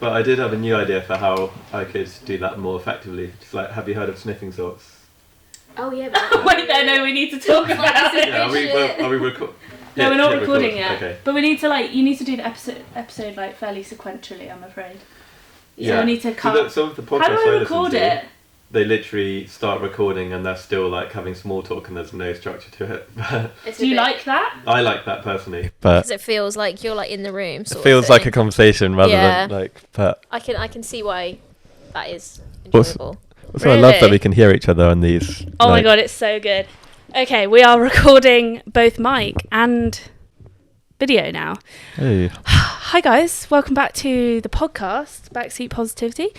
But I did have a new idea for how I could do that more effectively. Just like, have you heard of sniffing salts? Oh yeah. But Wait, no, we need to talk about it. Yeah, are we recording? No, we're not recording yet. Okay. But we need to you need to do the episode like fairly sequentially, I'm afraid. Yeah. So we need to cut. Some of the podcasts How do I listen record to, it? They literally start recording and they're still like having small talk and there's no structure to it. Do you like that? I like that personally, but because it feels like you're like in the room. it feels like a conversation rather than like. But I can see why that is enjoyable. Also, I love that we can hear each other on these. Oh my god, it's so good. Okay, we are recording both mic and video now. Hey. Hi guys, welcome back to the podcast, Backseat Positivity.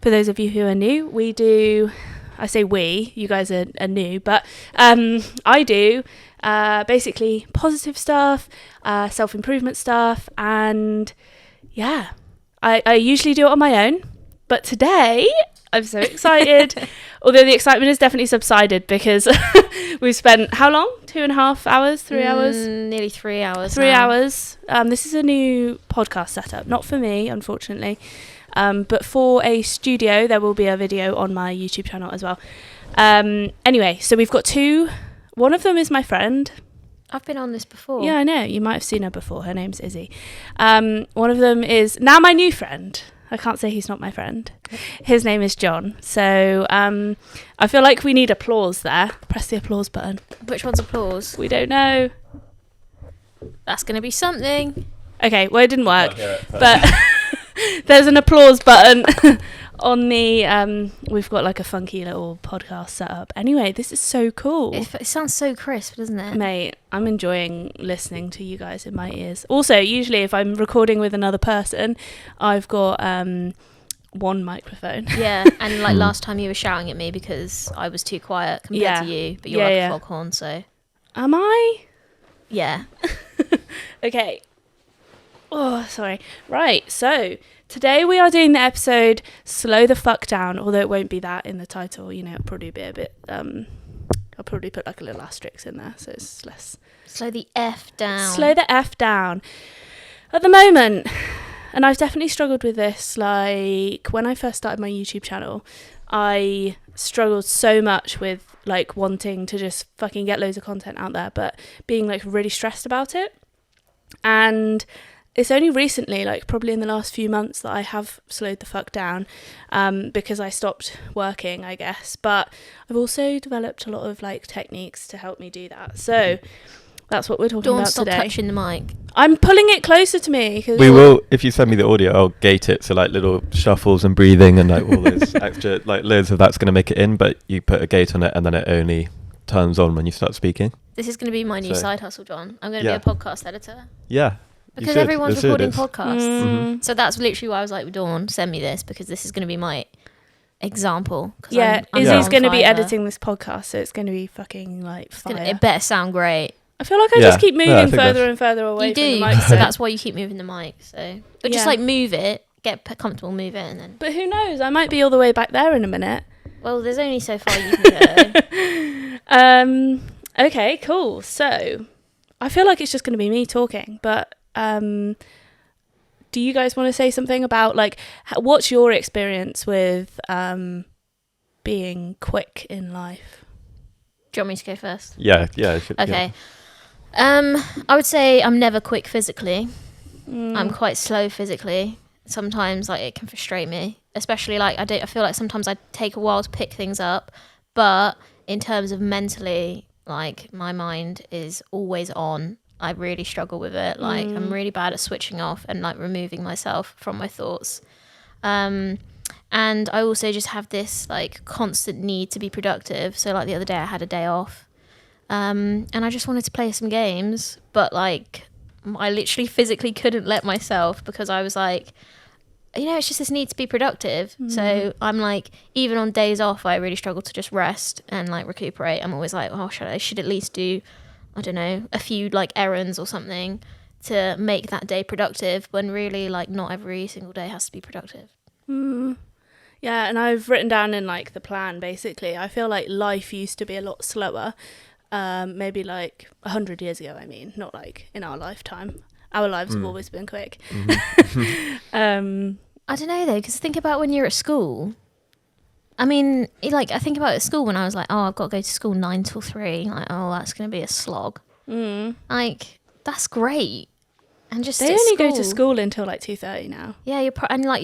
For those of you who are new, we do, I say we, you guys are new, but I do basically positive stuff, self-improvement stuff, and yeah, I usually do it on my own, but today I'm so excited. Although the excitement has definitely subsided because we've spent how long? 2.5 hours? 3 hours? Nearly 3 hours. 3 hours. This is a new podcast setup. Not for me, unfortunately. But for a studio, there will be a video on my YouTube channel as well. Anyway, so we've got two. One of them is my friend. I've been on this before. Yeah, I know. You might have seen her before. Her name's Izzy. One of them is now my new friend. I can't say he's not my friend. His name is John. So I feel like we need applause there. Press the applause button. Which one's applause? We don't know. That's going to be something. Okay, well, it didn't work. But there's an applause button on the... we've got like a funky little podcast set up. Anyway, this is so cool. It sounds so crisp, doesn't it? Mate, I'm enjoying listening to you guys in my ears. Also, usually if I'm recording with another person, I've got one microphone. Yeah, and like last time you were shouting at me because I was too quiet compared to you, but you're like a foghorn, so... Am I? Yeah. Okay. Oh, sorry. Right, so today we are doing the episode Slow the Fuck Down, although it won't be that in the title, you know, it'll probably be a bit, I'll probably put like a little asterisk in there, so it's less. Slow the F down. Slow the F down. At the moment, and I've definitely struggled with this, like when I first started my YouTube channel, I struggled so much with like wanting to just fucking get loads of content out there, but being like really stressed about it. And it's only recently, like probably in the last few months, that I have slowed the fuck down because I stopped working, I guess. But I've also developed a lot of like techniques to help me do that. So that's what we're talking about stop today. Touching the mic. I'm pulling it closer to me. We will, if you send me the audio, I'll gate it. So like little shuffles and breathing and like all those extra, like loads of that's going to make it in. But you put a gate on it and then it only turns on when you start speaking. This is going to be my new side hustle, John. I'm going to be a podcast editor. Yeah. Because everyone's recording podcasts. Mm-hmm. So that's literally why I was like, Dawn, send me this because this is going to be my example. Yeah, I'm Izzy's going to be editing this podcast, so it's going to be fucking like fire. It better sound great. I feel like I just keep moving further and further away you from do, the mic. so that's why you keep moving the mic. So, but just like move it, get comfortable, move it, and then. But who knows? I might be all the way back there in a minute. Well, there's only so far you can go. Okay, cool. So, I feel like it's just going to be me talking, but do you guys want to say something about like what's your experience with being quick in life? Do you want me to go first? Yeah. Okay. I would say I'm never quick physically. I'm quite slow physically. Sometimes like it can frustrate me, especially like I feel like sometimes I take a while to pick things up, but in terms of mentally, like my mind is always on. I really struggle with it. Like I'm really bad at switching off and like removing myself from my thoughts. And I also just have this like constant need to be productive. So like the other day I had a day off. And I just wanted to play some games, but like I literally physically couldn't let myself because I was like, you know, it's just this need to be productive. So I'm like, even on days off, I really struggle to just rest and like recuperate. I'm always like, oh, I should at least do, I don't know, a few like errands or something to make that day productive, when really like not every single day has to be productive. Yeah, and I've written down in like the plan, basically, I feel like life used to be a lot slower. Maybe like 100 years ago, I mean, not like in our lifetime. Our lives have always been quick. I I don't know though, because think about when you're at school. I mean, I think about at school when I was like, oh, I've got to go to school 9 till 3. Like, oh, that's going to be a slog. Like, that's great. And just they only go to school until like 2:30 now. Yeah, your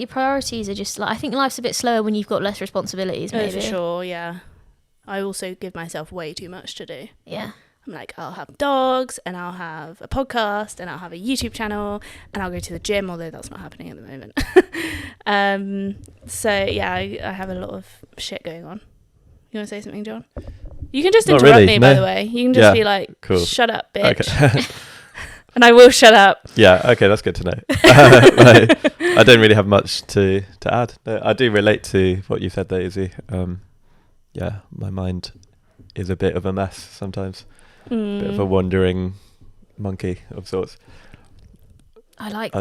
priorities are just like, I think life's a bit slower when you've got less responsibilities. Maybe. Oh, for sure. Yeah. I also give myself way too much to do. Yeah. I'm like, I'll have dogs, and I'll have a podcast, and I'll have a YouTube channel, and I'll go to the gym, although that's not happening at the moment. So yeah, I have a lot of shit going on. You want to say something, John? You can just Not interrupt really, me, no. by the way. You can just be like, cool. Shut up, bitch. Okay. And I will shut up. Yeah, okay, that's good to know. I don't really have much to add. No, I do relate to what you said there, Izzy. Yeah, my mind is a bit of a mess sometimes. Bit of a wandering monkey of sorts. I like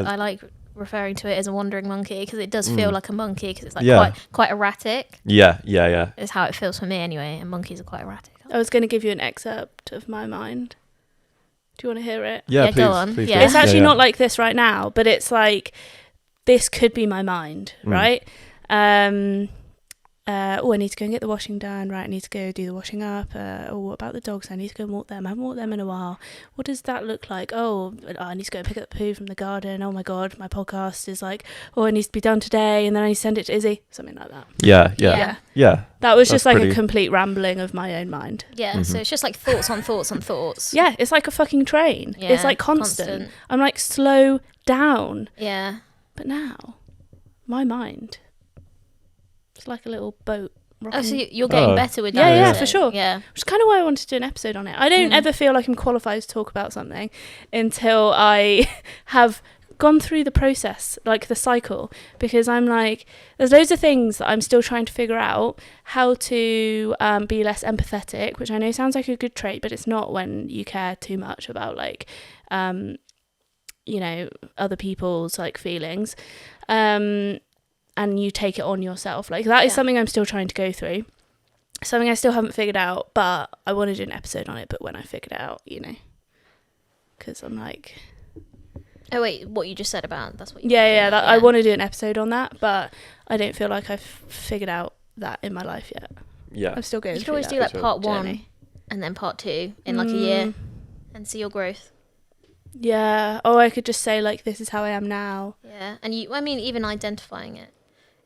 referring to it as a wandering monkey because it does feel like a monkey because it's like quite erratic. Yeah. Is how it feels for me anyway, and monkeys are quite erratic. I was going to give you an excerpt of my mind. Do you want to hear it? Yeah, please, go on. Please Yeah. do. It's actually not like this right now, but it's like, this could be my mind, right? I need to go and get the washing done. Right, I need to go do the washing up. What about the dogs? I need to go and walk them. I haven't walked them in a while. What does that look like? Oh, I need to go and pick up the poo from the garden. Oh my God, my podcast is like, it needs to be done today, and then I need to send it to Izzy. Something like that. Yeah. That was just like pretty... a complete rambling of my own mind. Yeah, so it's just like thoughts on thoughts on thoughts. Yeah, it's like a fucking train. Yeah, it's like constant. I'm like, slow down. Yeah. But now, my mind, it's like a little boat. Rocking. Oh, so you're getting better with that. Yeah, for sure. Yeah. Which is kind of why I wanted to do an episode on it. I don't ever feel like I'm qualified to talk about something until I have gone through the process, like the cycle, because I'm like, there's loads of things that I'm still trying to figure out how to be less empathetic, which I know sounds like a good trait, but it's not when you care too much about like, other people's like feelings. And you take it on yourself. Like that is something I'm still trying to go through. Something I still haven't figured out, but I want to do an episode on it. But when I figured it out, because I'm like... Oh, wait, what you just said about, that's what you... I want to do an episode on that, but I don't feel like I've figured out that in my life yet. Yeah. I'm still going you through could always do like part journey. 1 and then part 2 in like a year and see your growth. Yeah. Oh, I could just say like, this is how I am now. Yeah. And even identifying it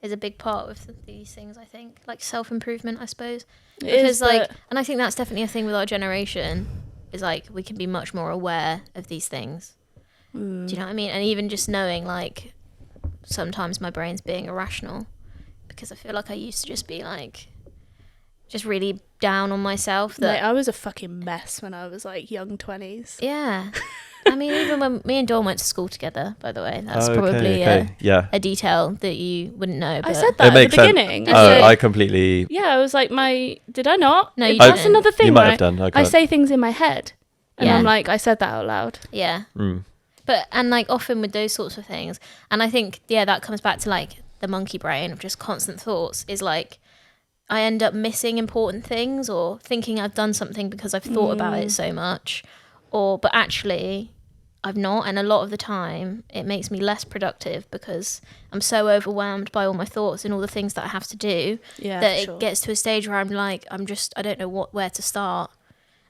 is a big part of these things, I think. Like self-improvement, I suppose. And I think that's definitely a thing with our generation, is like we can be much more aware of these things. Do you know what I mean? And even just knowing like sometimes my brain's being irrational, because I feel like I used to just be like just really down on myself. Mate, I was a fucking mess when I was like young 20s. Yeah. I mean, even when me and Dawn went to school together, by the way, that's probably a detail that you wouldn't know. But I said that at the beginning. I completely... Yeah, I was like, did I not? No, you That's didn't. another thing. You might have done. I say things in my head. And Yeah. I'm like, I said that out loud. Yeah. But, and like often with those sorts of things, and I think, that comes back to like the monkey brain of just constant thoughts, is like, I end up missing important things or thinking I've done something because I've thought about it so much, but actually I've not. And a lot of the time it makes me less productive because I'm so overwhelmed by all my thoughts and all the things that I have to do that it gets to a stage where I'm like, I don't know where to start.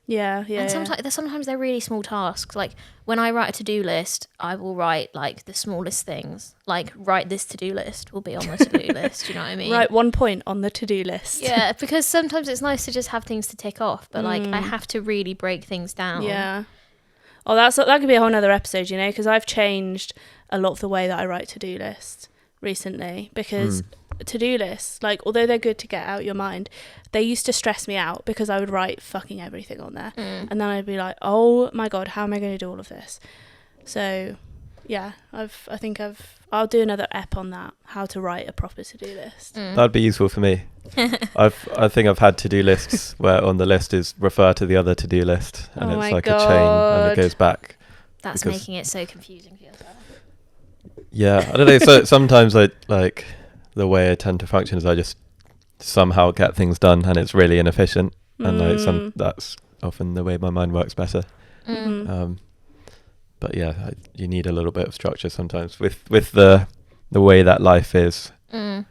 Yeah. And sometimes they're really small tasks. Like when I write a to-do list, I will write like the smallest things. Like write this to-do list will be on the to-do list. Do you know what I mean? Write 1 point on the to-do list. Yeah, because sometimes it's nice to just have things to tick off, but like I have to really break things down. Yeah. Oh, that could be a whole nother episode, because I've changed a lot of the way that I write to-do lists recently, because to-do lists, like, although they're good to get out your mind, they used to stress me out because I would write fucking everything on there. And then I'd be like, oh my God, how am I going to do all of this? So yeah, I'll do another ep on that, how to write a proper to-do list. That'd be useful for me. I think I've had to-do lists where on the list is refer to the other to-do list, and it's like a chain and it goes back. That's making it so confusing for yourself. Yeah, I don't know. So sometimes I like the way I tend to function is I just somehow get things done, and it's really inefficient. And like that's often the way my mind works better. But yeah, you need a little bit of structure sometimes with the the way that life is, Mm,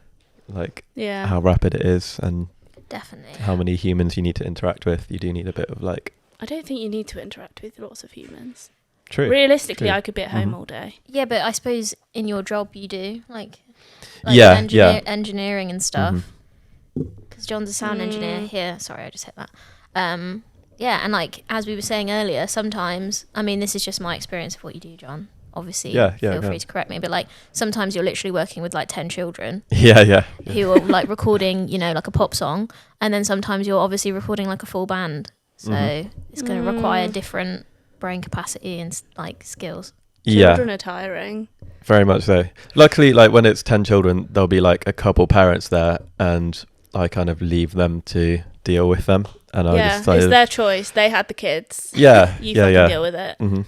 like Yeah. how rapid it is, and definitely. how many humans you need to interact with. You do need a bit of like I don't think you need to interact with lots of humans. true. Realistically, True. I could be at home Mhm. all day. Yeah, but I suppose in your job you do like Yeah, engineering and stuff. Because John's a sound engineer Mm. here. Sorry, I just hit that. Yeah, and like as we were saying earlier, sometimes I mean this is just my experience of what you do, John. Obviously, Yeah, feel yeah. free to correct me, but like sometimes you're literally working with like 10 children Yeah. who are like recording, you know, like a pop song, and then sometimes you're obviously recording like a full band. So Mhm. it's going to require Mm. different brain capacity and like skills. Yeah, Children are tiring. very much so. Luckily, like when it's 10 children, there'll be like a couple parents there, and I kind of leave them to deal with them. And I Yeah, just kind it's of, their choice. They had the kids. yeah, You yeah, fucking yeah. deal with it. hmm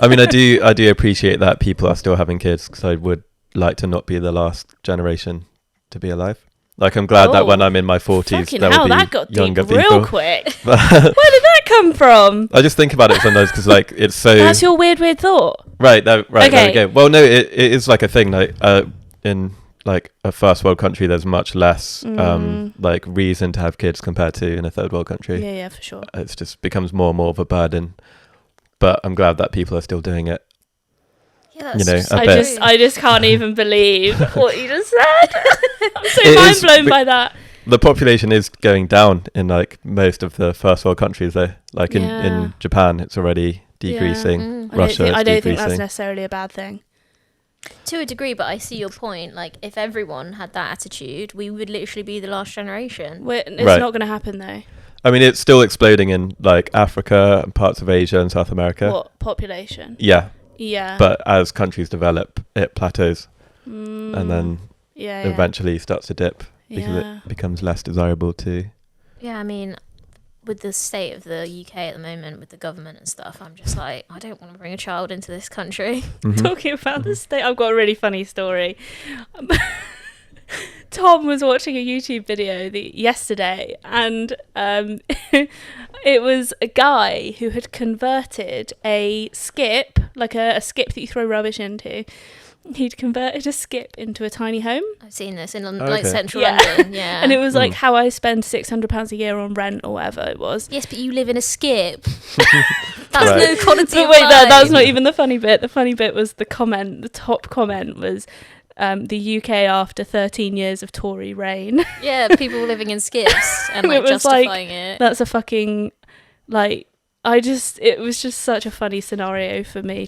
I mean, I do appreciate that people are still having kids, because I would like to not be the last generation to be alive. Like, I'm glad that when Oh, I'm in my 40s, Fucking there hell, will be that got younger deep people. real quick. Where did that come from? I just think about it sometimes because, like, it's so That's your weird thought. right. There we Okay. go. Well, no, it is like a thing. Like, in like a first world country, there's much less like reason to have kids compared to in a third world country. Yeah, for sure. It's just becomes more and more of a burden. But I'm glad that people are still doing it. Yeah, You know, just a I bit. just can't even believe what you just said. I'm so It mind is blown be- by that. The population is going down in like most of the first world countries, though. Like Yeah. in Japan, it's already decreasing. Mm. Russia, I it's don't think that's decreasing. necessarily a bad thing. To a degree, but I see your point. Like, if everyone had that attitude, we would literally be the last generation. It's Right. not going to happen though. I mean, it's still exploding in like Africa and parts of Asia and South America. What population? Yeah, Yeah. but as countries develop, it plateaus Mm, and then yeah, eventually starts to dip because yeah. it becomes less desirable to. Yeah, I mean, with the state of the UK at the moment, with the government and stuff, I'm just like, I don't want to bring a child into this country. Mhm. Talking about the state, I've got a really funny story. Tom was watching a YouTube video yesterday, and it was a guy who had converted a skip, like a skip that you throw rubbish into. He'd converted a skip into a tiny home, I've seen this in Oh, like okay. central Yeah. London. Yeah, and it was like Mm. how I spend £600 a year on rent or whatever it was. yes, but you live in a skip. That's Right. no quality. But of wait, that's life. not even the funny bit. The funny bit was the comment. The top comment was, the UK after 13 years of Tory reign. Yeah, people living in skips and It like was like- justifying it. That's a fucking, like, it was just such a funny scenario for me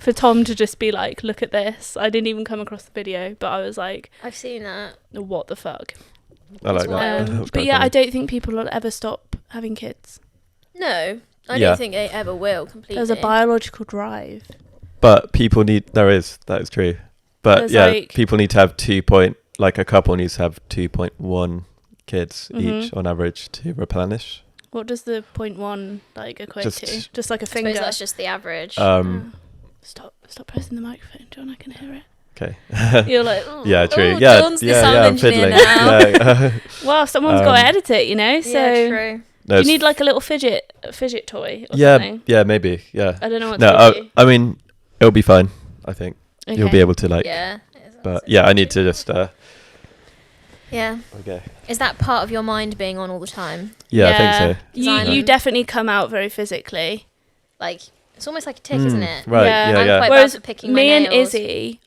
for Tom to just be like, look at this. I didn't even come across the video, but I was like, I've seen that. what the fuck? I like It's that. wild. That's But quite yeah, funny. I don't think people will ever stop having kids. No, I Yeah. don't think they ever will completely. There's a biological drive. But people need. That is true. But There's yeah, like- people need to have like a couple needs to have 2.1 kids each Mhm. on average to replenish. What does the 0.1 like equate Just- to? Just like a I suppose finger. that's just the average. Stop pressing the microphone, John. I can hear it. Okay. You're like, Yeah, true. Oh, Yeah, Dawn's the yeah, sound yeah. I'm engineer fiddling. now. Yeah. well, someone's got to Um, edit it, you know. So yeah, true. No, you it's- need like a little fidget toy or yeah, something. yeah, maybe. Yeah. I don't know what No, to do. I mean, it'll be fine. I think you'll Okay. be able to like. Yeah. But yeah, I need to just. Yeah. Okay. Is that part of your mind being on all the time? Yeah, I think so. Design You them. definitely come out very physically. Like, it's almost like a tick, isn't it? Right. Yeah. Yeah. I'm Yeah. quite Whereas bad for picking me my and nails. Izzy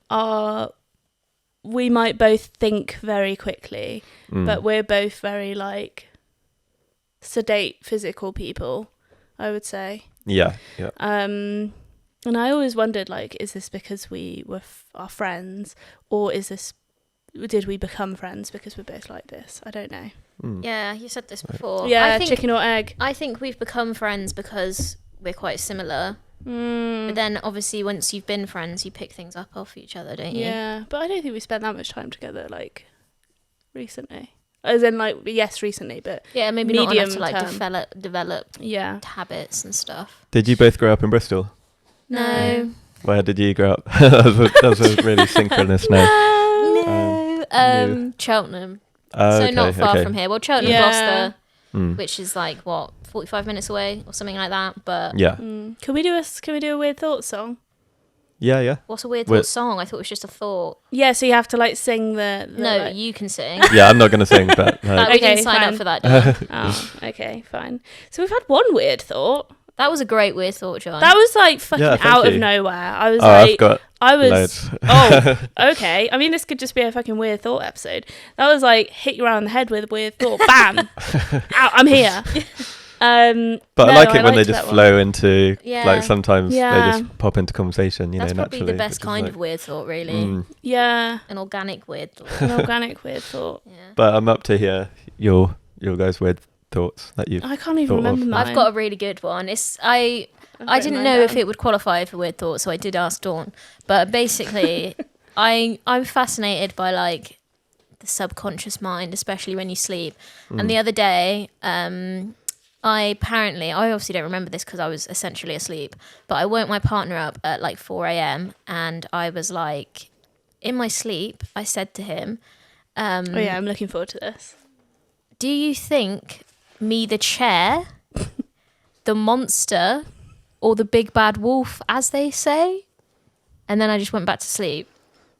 we might both think very quickly, Mm. but we're both very like sedate physical people, I would say. Yeah. Yeah. And I always wondered, like, is this because we were our friends, or did we become friends because we're both like this? I don't know. Mm. Yeah, you said this before. Yeah, I think, chicken or egg. I think we've become friends because we're quite similar. Mm, But then, obviously, once you've been friends, you pick things up off each other, don't you? yeah, but I don't think we spent that much time together, like, recently. As in, like, yes, recently, but Yeah, maybe not enough to Medium like term. develop yeah. habits and stuff. Did you both grow up in Bristol? No. Where did you grow up? that was a really synchronous name. No. Cheltenham. So Okay, not far okay. from here. Well, Cheltenham, Yeah. Gloucester, Mm. which is like what 45 minutes away or something like that. But Yeah. Can we do a weird thoughts song? Yeah. What's a weird Weird- thought song? I thought it was just a thought. Yeah, so you have to like sing the No, like- you can sing. Yeah, I'm not going to sing, but We Okay, didn't sign fine. up for that, John. Oh, okay, fine. So we've had one weird thought. That was a great weird thought, John. That was like fucking Yeah, thank out of you. nowhere. I was I've like, got I was. loads. Oh, okay. I mean, this could just be a fucking weird thought episode. That was like hit you around the head with a weird thought. Bam! Out, I'm here. But No, I like it when they liked just that one. flow into, Yeah. like sometimes they Yeah. just pop into conversation, you That's know, probably naturally. the best which is kind like- of weird thought, really. Mm. Yeah, An organic weird thought. an organic weird thought. Yeah. But I'm up to hear your guys' weird thoughts that you've. I can't even Thought of. remember mine. I've got a really good one. I didn't know if it would qualify for weird thought, so I did ask Dawn. But basically, I'm fascinated by like the subconscious mind, especially when you sleep. And the other day, I obviously don't remember this because I was essentially asleep, but I woke my partner up at like 4 a.m. and I was like, in my sleep, I said to him, Oh yeah, I'm looking forward to this. "Do you think me the chair, the monster, or the big bad wolf, as they say?" And then I just went back to sleep.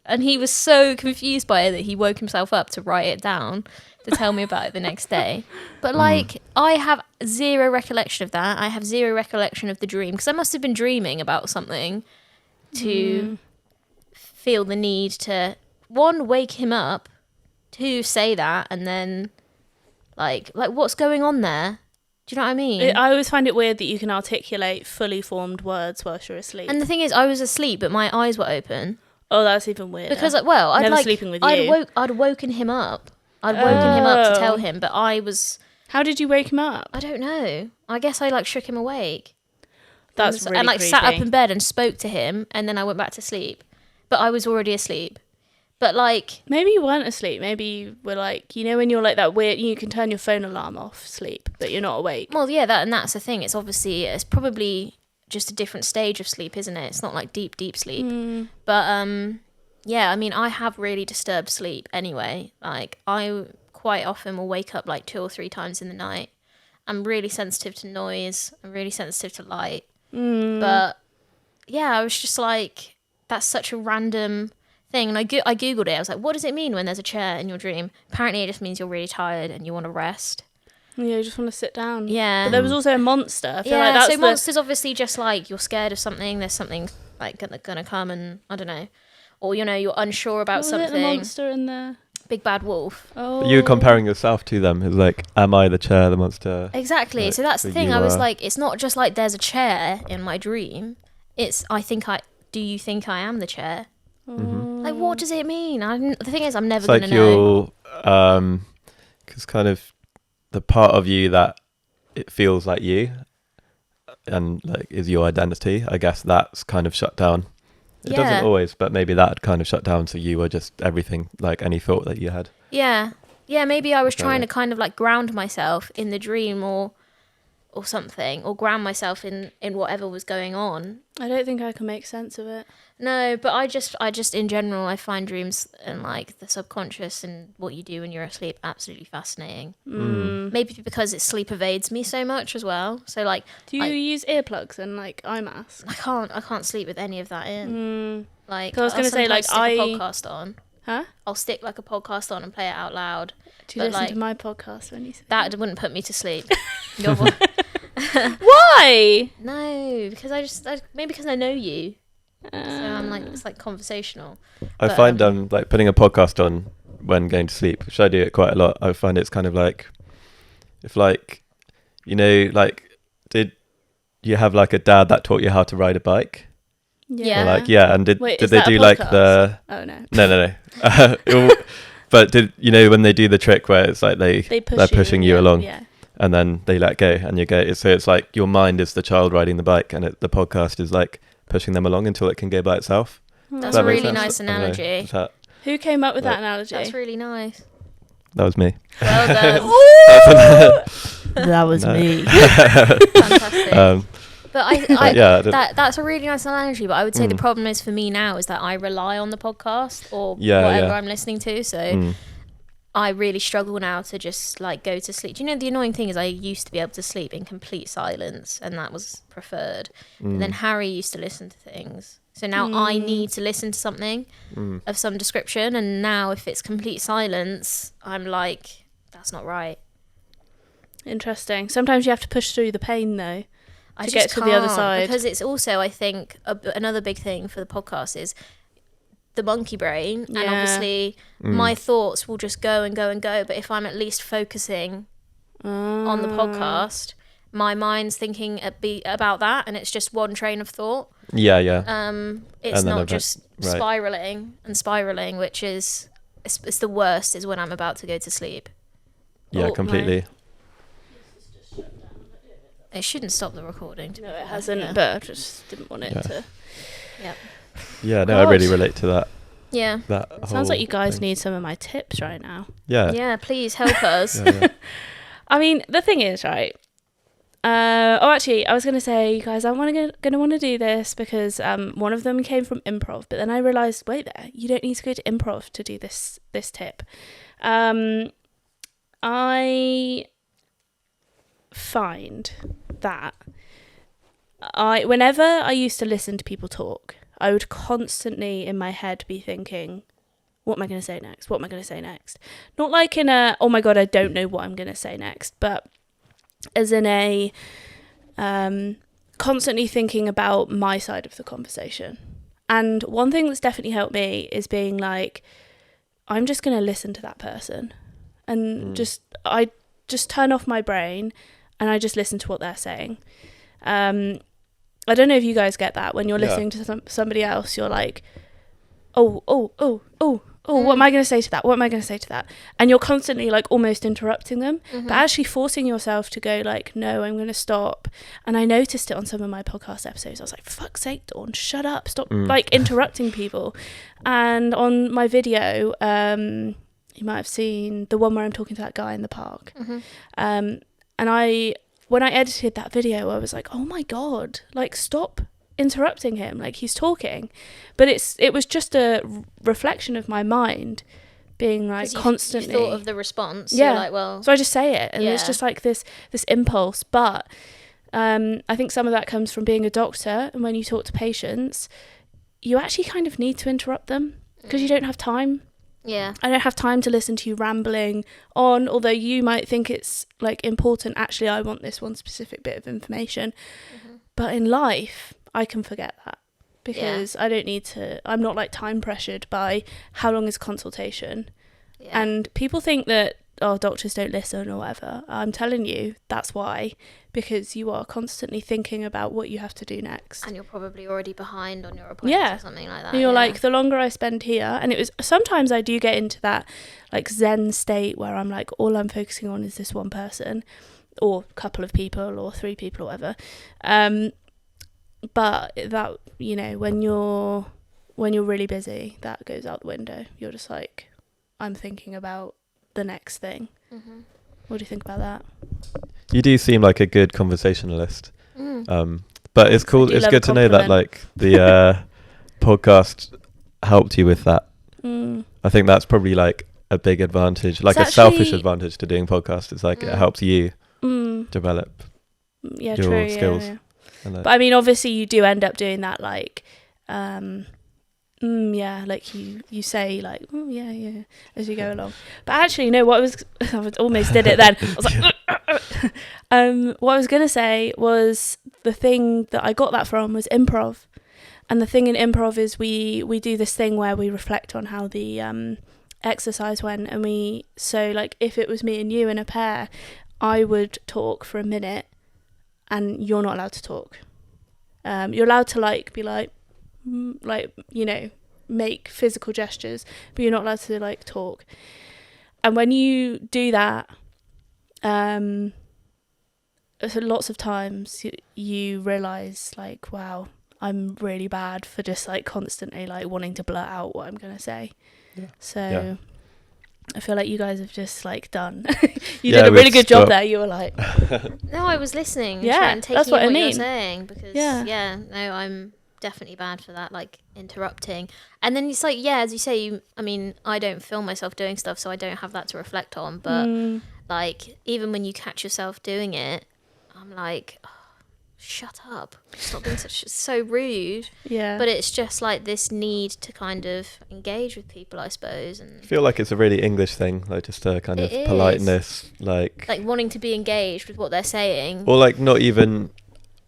And he was so confused by it that he woke himself up to write it down to tell me about it the next day. But like, I have zero recollection of that. I have zero recollection of the dream because I must have been dreaming about something to feel the need to, one, wake him up, two, say that, and then like what's going on there? Do you know what I mean? I always find it weird that you can articulate fully formed words whilst you're asleep. And the thing is, I was asleep, but my eyes were open oh, that's even weirder. because, well, I'd Never like sleeping with I'd you. I'd woken him up. I'd woken him up to tell Oh. him, but I was, How did you wake him up? I don't know. I guess I like shook him awake. That's and, really and like creepy. sat up in bed and spoke to him, and then I went back to sleep. But I was already asleep. But like, Maybe you weren't asleep. Maybe you were like, you know, when you're like that weird, you can turn your phone alarm off sleep, but you're not awake. well, yeah, that's the thing. It's probably just a different stage of sleep, isn't it? It's not like deep sleep. But yeah, I mean, I have really disturbed sleep anyway. Like, I quite often will wake up like 2 or 3 times in the night. I'm really sensitive to noise. I'm really sensitive to light. But yeah, I was just like, that's such a random thing. And I googled it. I was like, what does it mean when there's a chair in your dream? Apparently, it just means you're really tired and you want to rest. Yeah, you just want to sit down. Yeah. But there was also a monster. I feel Yeah, like that's so the... monsters obviously just like you're scared of something. There's something like gonna come, and I don't know, or you know you're unsure about What was it, the something. monster in the... Big bad wolf. Oh. But you were comparing yourself to them. It's like, am I the chair, the monster? Exactly. Like, So that's the so thing. you I was are- like, it's not just like there's a chair in my dream. It's do you think I am the chair? Like, what does it mean? The thing is, I'm never It's gonna like know. you're, because kind of the part of you that it feels like you, and like is your identity. I guess that's kind of shut down. It Yeah. doesn't always, but maybe that had kind of shut down. So you were just everything, like any thought that you had. Yeah. Maybe I was trying Exactly. to kind of like ground myself in the dream or something, or ground myself in whatever was going on. I don't think I can make sense of it. No, but I just in general, I find dreams and like the subconscious and what you do when you're asleep absolutely fascinating. Maybe because it sleep evades me so much as well. So like, Do you use earplugs and like eye mask? I can't sleep with any of that in. Like, 'Cause I was I'll gonna say, like, sometimes stick a I- podcast on. Huh? I'll stick like a podcast on and play it out loud. Do you But, listen like, to my podcast when you say That wouldn't put me to sleep. Your vo- Why? no, because maybe because I know you. So I'm like, it's like conversational. I But, find like putting a podcast on when going to sleep, which I do it quite a lot. I find it's kind of like, if like, you know, like, did you have like a dad that taught you how to ride a bike? Yeah. Or, like, yeah, and Wait, did is they that a do like podcast? the? Oh no. No. But did you know when they do the trick where it's like They push they're pushing you yeah, along, Yeah. and then they let go and you go. So it's like your mind is the child riding the bike, and the podcast is like pushing them along until it can go by itself. That's Does a that make really sense? nice I don't know. analogy. Does that Who came up with that Like- analogy? That's really nice. was me. Well done. That was No. me. Fantastic. But yeah, I did- that's a really nice analogy. But I would say the Mm. problem is for me now is that I rely on the podcast or Yeah, whatever yeah. I'm listening to. So Mm. I really struggle now to just like go to sleep. Do you know the annoying thing is I used to be able to sleep in complete silence, and that was preferred. But then Harry used to listen to things, so now I need to listen to something of some description. And now if it's complete silence, I'm like, that's not right. Interesting. Sometimes you have to push through the pain though I to just get to the other can't, side. because it's also, I think, another big thing for the podcast is the monkey brain, and Yeah. obviously my thoughts will just go and go and go, but if I'm at least focusing on the podcast, my mind's thinking about that, and it's just one train of thought. Yeah. It's And then not just right. spiraling, which is it's the worst is when I'm about to go to sleep. Yeah, Oh, completely. It shouldn't stop the recording. No, it hasn't, Yeah. but I just didn't want it Yeah. to. Yep. Yeah, no, I really God. relate to that. Yeah. That Sounds like you whole guys thing. need some of my tips right now. Yeah. Yeah, please help us. Yeah. I mean, the thing is, right? Actually, I was going to say, you guys, I'm going to want to do this because one of them came from improv, but then I realised, wait there, you don't need to go to improv to do this tip. I find that whenever I used to listen to people talk, I would constantly in my head be thinking, what am I going to say next? What am I going to say next? Not like in a, oh my God, I don't know what I'm going to say next, but as in a constantly thinking about my side of the conversation. And one thing that's definitely helped me is being like, I'm just going to listen to that person and I just turn off my brain and I just listen to what they're saying. I don't know if you guys get that when you're listening to somebody else, you're like, oh, what am I going to say to that? What am I going to say to that? And you're constantly like almost interrupting them, but actually forcing yourself to go like, no, I'm going to stop. And I noticed it on some of my podcast episodes. I was like, for fuck's sake, Dawn, shut up. Stop like interrupting people. And on my video, you might have seen the one where I'm talking to that guy in the park. And when I edited that video, I was like, oh my God, like stop interrupting him, like he's talking. But it was just a reflection of my mind being like constantly you thought of the response. Yeah. You're like, well, so I just say it, and it's Yeah. just like this impulse. But I think some of that comes from being a doctor, and when you talk to patients, you actually kind of need to interrupt them because you don't have time. yeah, I don't have time to listen to you rambling on, although you might think it's like important. Actually, I want this one specific bit of information. But in life, I can forget that because I don't need to, I'm not like time pressured by how long is consultation. yeah. And people think that, oh, doctors don't listen or whatever. I'm telling you, that's why, because you are constantly thinking about what you have to do next. And you're probably already behind on your appointments Yeah. or something like that. And you're yeah. like, the longer I spend here, and it was, sometimes I do get into that like Zen state where I'm like, all I'm focusing on is this one person or couple of people or 3 people or whatever. But that, you know, when you're really busy, that goes out the window. You're just like, I'm thinking about the next thing. What do you think about that? You do seem like a good conversationalist. But it's cool. do It's love good a to know that compliment. like the podcast helped you with that. Mm. I think that's probably like a big advantage, like It's a selfish actually- advantage to doing podcasts. It's like it helps you Mm. develop. Yeah, your true. skills. Yeah. And like, But I mean, obviously, you do end up doing that, like, like you say, like, yeah, as you go along. But actually, no, I almost did it then. I was like, what I was gonna say was the thing that I got that from was improv, and the thing in improv is we do this thing where we reflect on how the exercise went, and so like if it was me and you in a pair, I would talk for a minute. And you're not allowed to talk. You're allowed to like be like, you know, make physical gestures, but you're not allowed to like talk. And when you do that, so lots of times you realize like, wow, I'm really bad for just like constantly like wanting to blurt out what I'm gonna say. Yeah. So. Yeah. I feel like you guys have just like done. You Yeah, did a really we've good job stopped. there. You were like, No, I was listening. Yeah, and taking that's what I in what you're mean. saying because Yeah. no, I'm definitely bad for that, like interrupting. And then it's like, yeah, as you say, I don't film myself doing stuff, so I don't have that to reflect on. But like, even when you catch yourself doing it, I'm like, oh, shut up, stop being so rude. Yeah. But it's just like this need to kind of engage with people, I suppose. And I feel like it's a really English thing, like just a kind of It is. politeness, like wanting to be engaged with what they're saying. or like not even.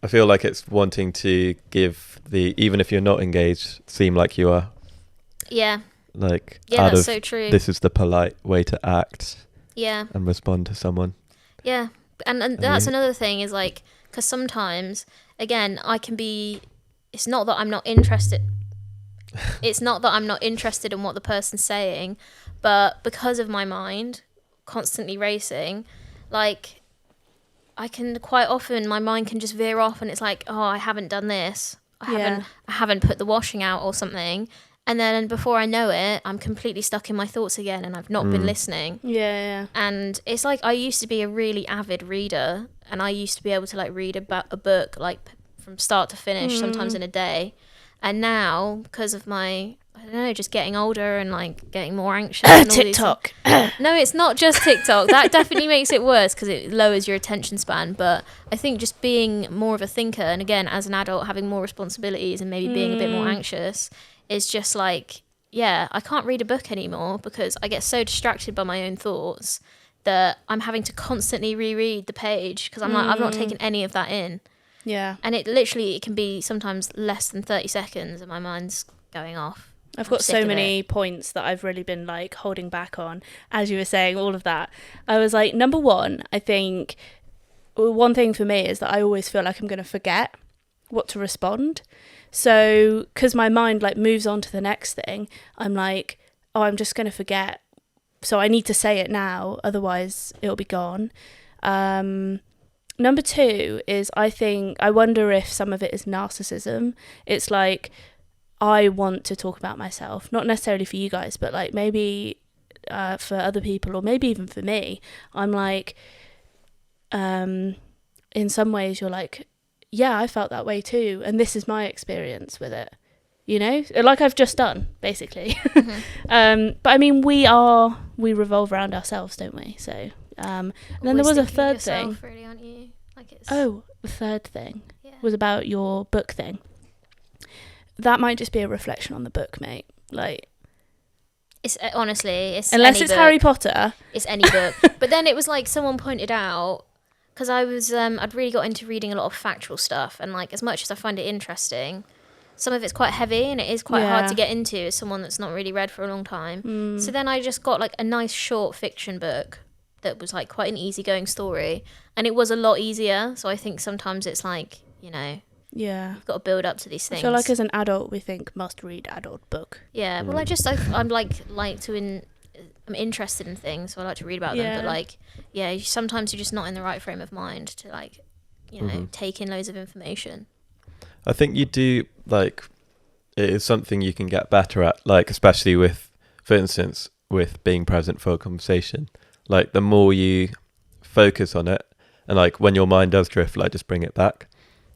I feel like it's wanting to give even if you're not engaged, seem like you are. Yeah. Like Yeah, out that's of so true. this is the polite way to act Yeah. and respond to someone. Yeah. And that's another thing is like, because sometimes, again, I can be, it's not that I'm not interested. It's not that I'm not interested in what the person's saying, but because of my mind constantly racing, like, I can quite often, my mind can just veer off and it's like, oh, I haven't done this. I haven't put the washing out or something. And then before I know it, I'm completely stuck in my thoughts again and I've not been listening. Yeah. And it's like, I used to be a really avid reader and I used to be able to like read about a book like from start to finish, sometimes in a day. And now, because of my, I don't know, just getting older and like getting more anxious. And all TikTok. no, it's not just TikTok. That definitely makes it worse because it lowers your attention span. But I think just being more of a thinker, and again, as an adult, having more responsibilities and maybe being a bit more anxious, is just like, yeah, I can't read a book anymore because I get so distracted by my own thoughts that I'm having to constantly reread the page because I'm like, I've not taken any of that in. Yeah. And it can be sometimes less than 30 seconds and my mind's going off. I've got sick so of many points that I've really been like holding back on. As you were saying, all of that, I was like, number one, I think one thing for me is that I always feel like I'm going to forget what to respond. So, because my mind like moves on to the next thing, I'm like, oh, I'm just going to forget. So I need to say it now, otherwise it'll be gone. Number two is I wonder if some of it is narcissism. It's like, I want to talk about myself, not necessarily for you guys, but like maybe for other people or maybe even for me. I'm like, in some ways you're like, yeah, I felt that way too. And this is my experience with it, you know, like I've just done basically. But I mean, we revolve around ourselves, don't we? So, and then there was a third thing. Really, aren't you? Like it's, the third thing was about your book thing. That might just be a reflection on the book, mate. Like, it's honestly, it's unless any it's book. Harry Potter. It's any book. But then it was like someone pointed out, because I was I'd really got into reading a lot of factual stuff, and like as much as I find it interesting, some of it's quite heavy and it is quite hard to get into as someone that's not really read for a long time. So then I just got like a nice short fiction book that was like quite an easygoing story, and it was a lot easier. So I think sometimes it's like, you know, you've got to build up to these things. I feel like as an adult, we think must read adult book. Yeah, well, I'm I'm interested in things, so I like to read about them. But like, sometimes you're just not in the right frame of mind to like, you know, take in loads of information. I think you do, like, it is something you can get better at, like, especially with, for instance, with being present for a conversation. Like, the more you focus on it, and like when your mind does drift, like just bring it back.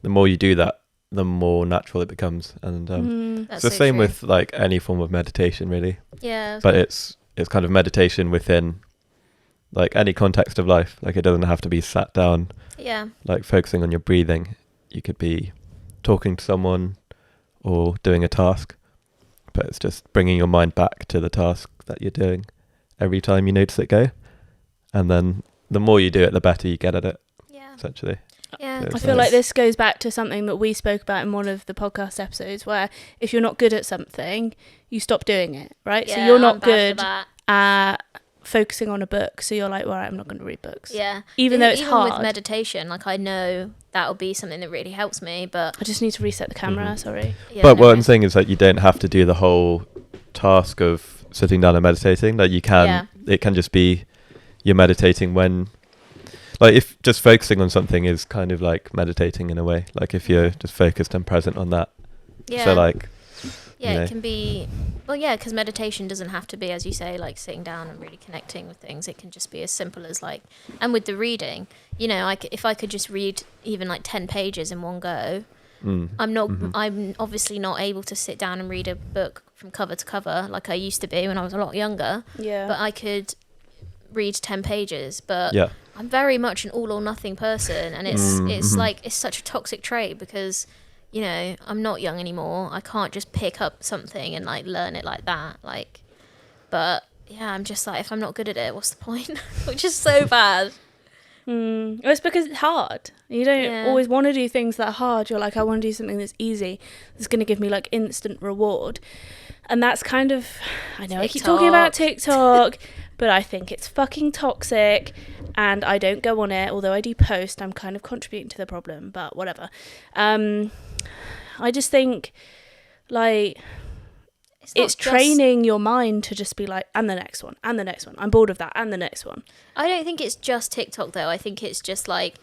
The more you do that, the more natural it becomes. And it's the same with like any form of meditation, really. Yeah. But it's kind of meditation within like any context of life. Like, it doesn't have to be sat down. Yeah. Like focusing on your breathing. You could be talking to someone or doing a task, but it's just bringing your mind back to the task that you're doing every time you notice it go. And then the more you do it, the better you get at it. Yeah. Essentially. Yeah. I feel like this goes back to something that we spoke about in one of the podcast episodes, where if you're not good at something, you stop doing it, right? Yeah, so you're not I'm bad good for that. at focusing on a book, so you're like, well, I'm not going to read books. Yeah. Even though it's hard. With meditation, like I know that'll be something that really helps me, but I just need to reset the camera, sorry. yeah, But what I'm saying is that you don't have to do the whole task of sitting down and meditating. Like, you can, it can just be you're meditating when, like, if just focusing on something is kind of like meditating in a way. Like, if you're just focused and present on that. Yeah. So like, yeah, you know. it can be, well, yeah, because meditation doesn't have to be, as you say, like sitting down and really connecting with things. It can just be as simple as like, and with the reading, you know, if I could just read even like 10 pages in one go, I'm obviously not able to sit down and read a book from cover to cover like I used to be when I was a lot younger. Yeah. But I could read 10 pages. But Yeah. I'm very much an all or nothing person, and it's like it's such a toxic trait because, you know, I'm not young anymore. I can't just pick up something and like learn it like that. Like, but yeah, I'm just like, if I'm not good at it, what's the point? Which is so bad. Well, it's because it's hard. You don't Yeah. always want to do things that are hard. You're like, I want to do something that's easy, that's going to give me like instant reward. And that's kind of, I know I keep talking about TikTok, but I think it's fucking toxic, and I don't go on it. Although I do post, I'm kind of contributing to the problem, but whatever. I just think like it's training your mind to just be like, and the next one, and the next one. I'm bored of that, and the next one. I don't think it's just TikTok though. I think it's just like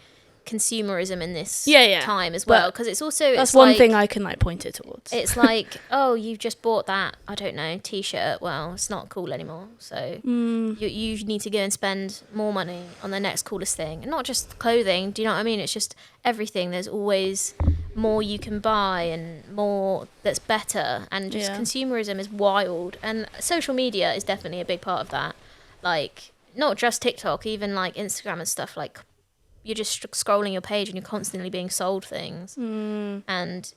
consumerism in this time as well, because it's also that's one thing I can like point it towards. It's like, oh, you've just bought that, I don't know, t-shirt. Well, it's not cool anymore, so you need to go and spend more money on the next coolest thing, and not just clothing. Do you know what I mean? It's just everything. There's always more you can buy and more that's better, and just consumerism is wild, and social media is definitely a big part of that. Like, not just TikTok, even like Instagram and stuff. Like, you're just scrolling your page and you're constantly being sold things, and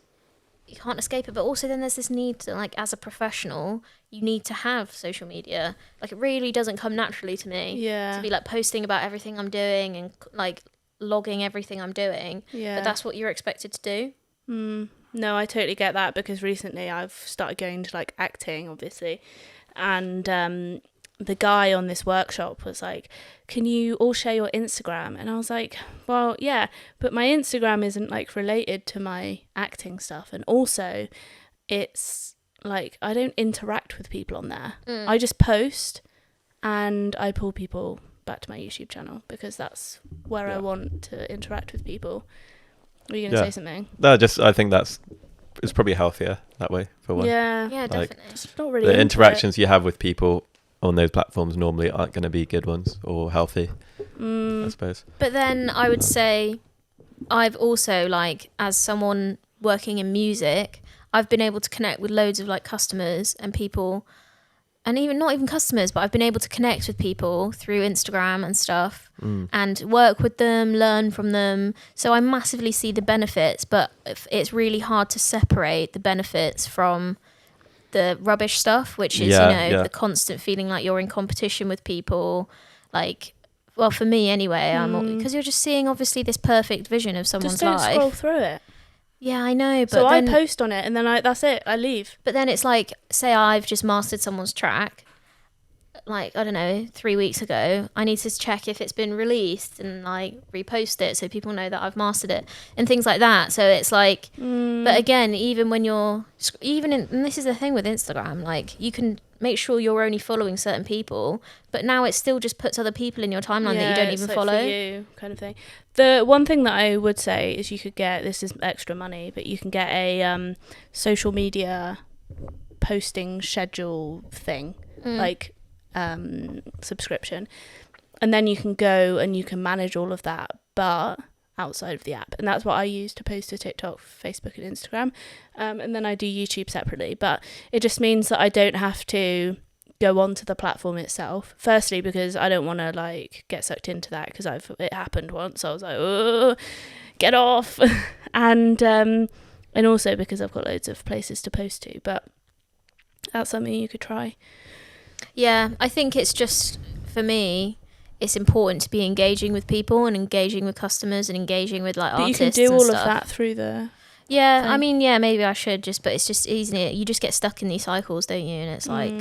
you can't escape it. But also then there's this need to, like, as a professional, you need to have social media. Like, it really doesn't come naturally to me to be like posting about everything I'm doing and like logging everything I'm doing. But that's what you're expected to do. No, I totally get that, because recently I've started going to like acting, obviously, and the guy on this workshop was like, can you all share your Instagram? And I was like, well, yeah, but my Instagram isn't like related to my acting stuff, and also it's like I don't interact with people on there. I just post and I pull people back to my YouTube channel because that's where I want to interact with people. Were you going to say something? No, I think it's probably healthier that way for one. Yeah, like, definitely. Just not really the interactions you have with people on those platforms normally aren't going to be good ones or healthy, I suppose. But then I would say I've also, like, as someone working in music, I've been able to connect with loads of like customers and people, and even not even customers, but I've been able to connect with people through Instagram and stuff, and work with them, learn from them. So I massively see the benefits, but it's really hard to separate the benefits from the rubbish stuff, which is, the constant feeling like you're in competition with people. Like, well, for me anyway, because you're just seeing obviously this perfect vision of someone's life. Just don't scroll through it. Yeah, I know, but so then, I post on it and then that's it, I leave. But then it's like, say I've just mastered someone's track, like, I don't know, 3 weeks ago, I need to check if it's been released and like repost it so people know that I've mastered it and things like that. So it's like, but again, even when you're, and this is the thing with Instagram, like, you can make sure you're only following certain people, but now it still just puts other people in your timeline that you don't even like follow. For you, kind of thing. The one thing that I would say is you could get, this is extra money, but you can get a social media posting schedule thing, like subscription, and then you can go and you can manage all of that, but outside of the app. And that's what I use to post to TikTok, Facebook and Instagram, and then I do YouTube separately. But it just means that I don't have to go onto the platform itself, firstly because I don't want to like get sucked into that, because it happened once. I was like, oh, get off. and also because I've got loads of places to post to. But that's something you could try. Yeah, I think it's just, for me, it's important to be engaging with people and engaging with customers and engaging with like artists. But you can do all stuff. of that through the thing. I mean, yeah, maybe I should but it's just easy. You just get stuck in these cycles, don't you? And it's like,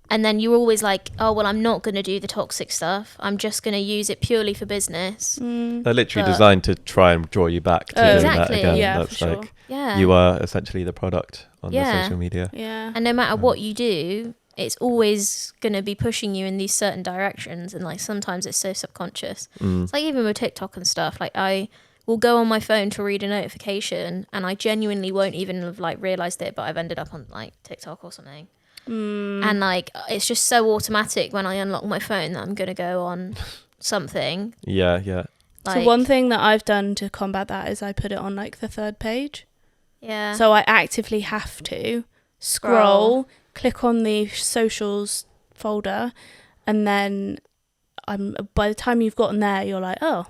and then you're always like, oh, well, I'm not going to do the toxic stuff. I'm just going to use it purely for business. They're literally designed to try and draw you back to doing exactly. that again. Yeah, that's for like, sure. you are essentially the product on the social media. Yeah. And no matter what you do, it's always going to be pushing you in these certain directions, and like sometimes it's so subconscious. It's like even with TikTok and stuff, like I will go on my phone to read a notification and I genuinely won't even have like realized it, but I've ended up on like TikTok or something. And like it's just so automatic when I unlock my phone that I'm going to go on something. Yeah So one thing that I've done to combat that is I put it on like the third page. Yeah. So I actively have to scroll, click on the socials folder, and then by the time you've gotten there, you're like, oh,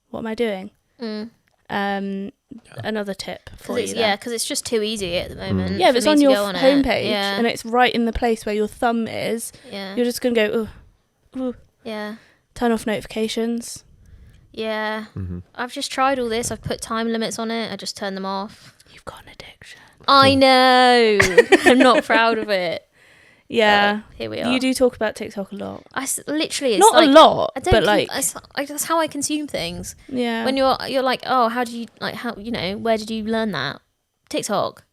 what am I doing? Another tip for you. Yeah, because it's just too easy at the moment. Yeah, if it's on your homepage yeah. and it's right in the place where your thumb is, you're just going to go, ooh, yeah. Turn off notifications. Yeah. I've just tried all this. I've put time limits on it. I just turn them off. You've got an addiction. I know. I'm not proud of it. Yeah. Here we are. You do talk about TikTok a lot. Literally, it's not like, a lot, I don't but like that's how I consume things. Yeah. When you're like, oh, how do you like how where did you learn that? TikTok.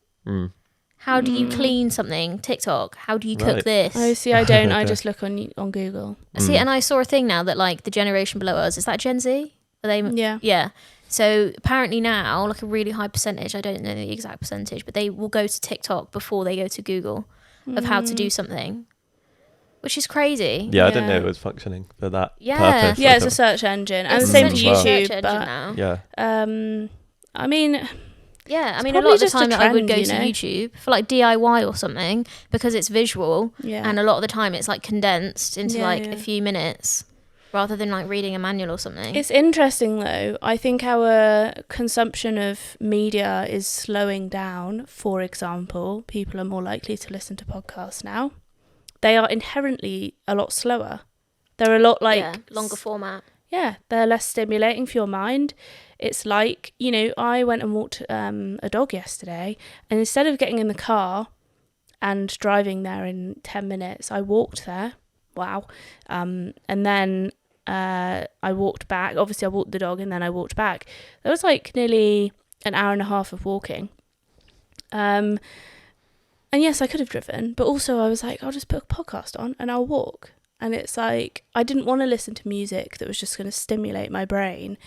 How do you clean something? TikTok. How do you cook this? Oh, see, I don't. I just look on Google. See, and I saw a thing now that like the generation below us, is that Gen Z? Are they? Yeah. Yeah. So apparently now, like a really high percentage, I don't know the exact percentage, but they will go to TikTok before they go to Google of how to do something, which is crazy. Yeah, I didn't know it was functioning for that purpose. Yeah, it's a search engine. And It's the same for essentially YouTube. a search engine now. Yeah. I mean... Yeah, I mean, a probably lot of the just a time that I would trend, go you to know? YouTube for like DIY or something because it's visual, Yeah. and a lot of the time it's like condensed into Yeah, like yeah. a few minutes rather than like reading a manual or something. It's interesting though. I think our consumption of media is slowing down. For example, people are more likely to listen to podcasts now. They are inherently a lot slower. They're a lot like longer format. Yeah, they're less stimulating for your mind. It's like, I went and walked a dog yesterday, and instead of getting in the car and driving there in 10 minutes, I walked there. Wow. And then I walked back. Obviously, I walked the dog and then I walked back. There was like nearly an hour and a half of walking. And yes, I could have driven, but also I was like, I'll just put a podcast on and I'll walk. And it's like, I didn't want to listen to music that was just going to stimulate my brain.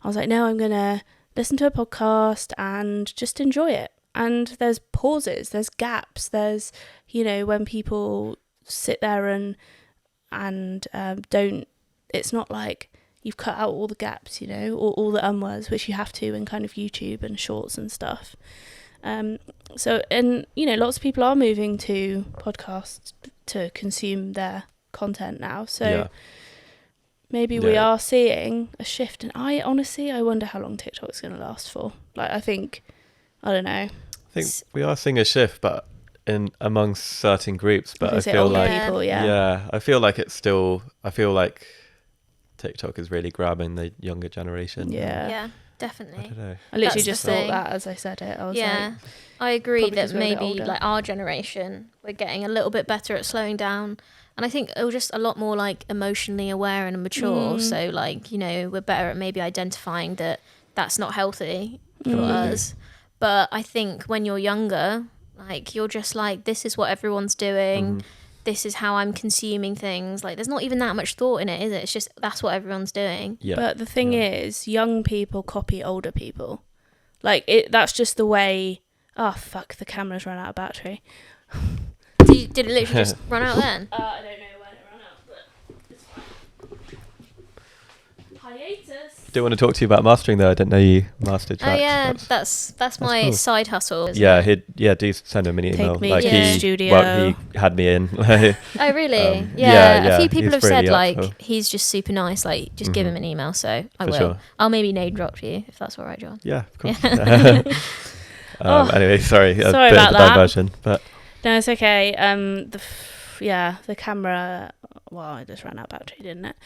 I was like, no, I'm going to listen to a podcast and just enjoy it. And there's pauses, there's gaps, there's, when people sit there and don't, it's not like you've cut out all the gaps, or all the words, which you have to in kind of YouTube and shorts and stuff. So, and, lots of people are moving to podcasts to consume their content now. So maybe we are seeing a shift. And I wonder how long TikTok's going to last for. Like, I don't know. I think we are seeing a shift, but among certain groups. But I feel older like people, I feel like it's still. I feel like TikTok is really grabbing the younger generation. Yeah, definitely. I don't know. I literally That's just the thought thing. that as I said it. I was Yeah, I agree probably 'cause that we're a bit maybe older. like our generation, we're getting a little bit better at slowing down. And I think we're just a lot more like emotionally aware and mature. So like, we're better at maybe identifying that that's not healthy for us. But I think when you're younger, like you're just like, this is what everyone's doing. This is how I'm consuming things. Like there's not even that much thought in it, is it? It's just that's what everyone's doing. Yeah. But the thing is, young people copy older people. Like that's just the way. Oh fuck! The camera's run out of battery. Did it literally just run out then? I don't know when it ran out, but it's fine. Hiatus. Do want to talk to you about mastering though? I didn't know you mastered tracks. Oh yeah, that's my cool. side hustle. isn't Yeah, it? do send him an email. me like to the he, studio. he had me in. Oh really? yeah, A few people he's have said really like helpful. he's just super nice. Like just give him an email. So I For will. sure. I'll maybe name drop you if that's all right, John. Yeah, of course. Oh, anyway, sorry sorry bit about of a that. diversion, but No, it's okay. The camera. Well, it just ran out of battery, didn't it?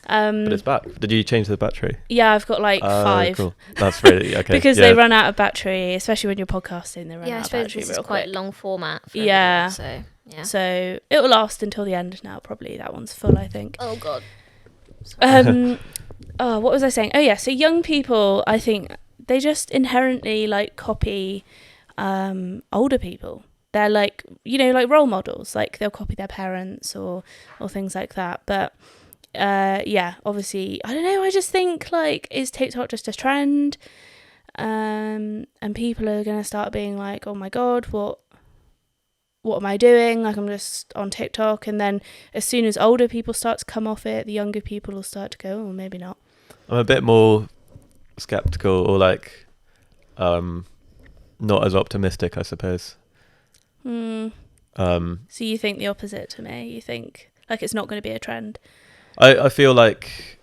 but it's back. Did you change the battery? Yeah, I've got like 5. Cool. That's really okay. Because yeah. they run out of battery, especially when you're podcasting. They run Yeah, I out of suppose battery this is real quite quick. long format. For Yeah. everyone, so yeah. So it will last until the end now. Probably that one's full, I think. Oh god. What was I saying? Oh yeah, so young people, I think they just inherently like copy older people. They're like, like role models. Like they'll copy their parents or things like that. But obviously, I don't know. I just think like, is TikTok just a trend? And people are gonna start being like, oh my god, what am I doing? Like I'm just on TikTok. And then as soon as older people start to come off it, the younger people will start to go, oh, maybe not. I'm a bit more skeptical or like not as optimistic, I suppose. So you think the opposite to me? You think like it's not going to be a trend? I feel like,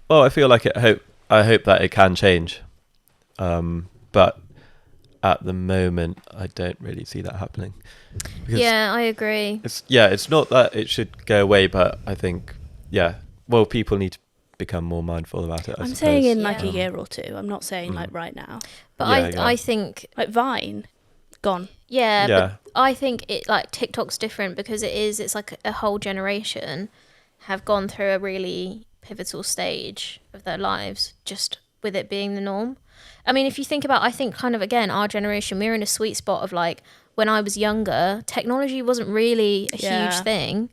well, I hope that it can change, but at the moment I don't really see that happening. Because Yeah, I agree. it's not that it should go away, but I think well, people need to become more mindful about it. I I'm suppose. saying in like a Yeah. year or two. I'm not saying like right now. But Yeah, I think Like Vine, gone. yeah, Yeah. but I think it like TikTok's different because it's like a whole generation have gone through a really pivotal stage of their lives just with it being the norm. I mean, if you think about, I think kind of again, our generation, we're in a sweet spot of like when I was younger, technology wasn't really a huge Yeah. thing.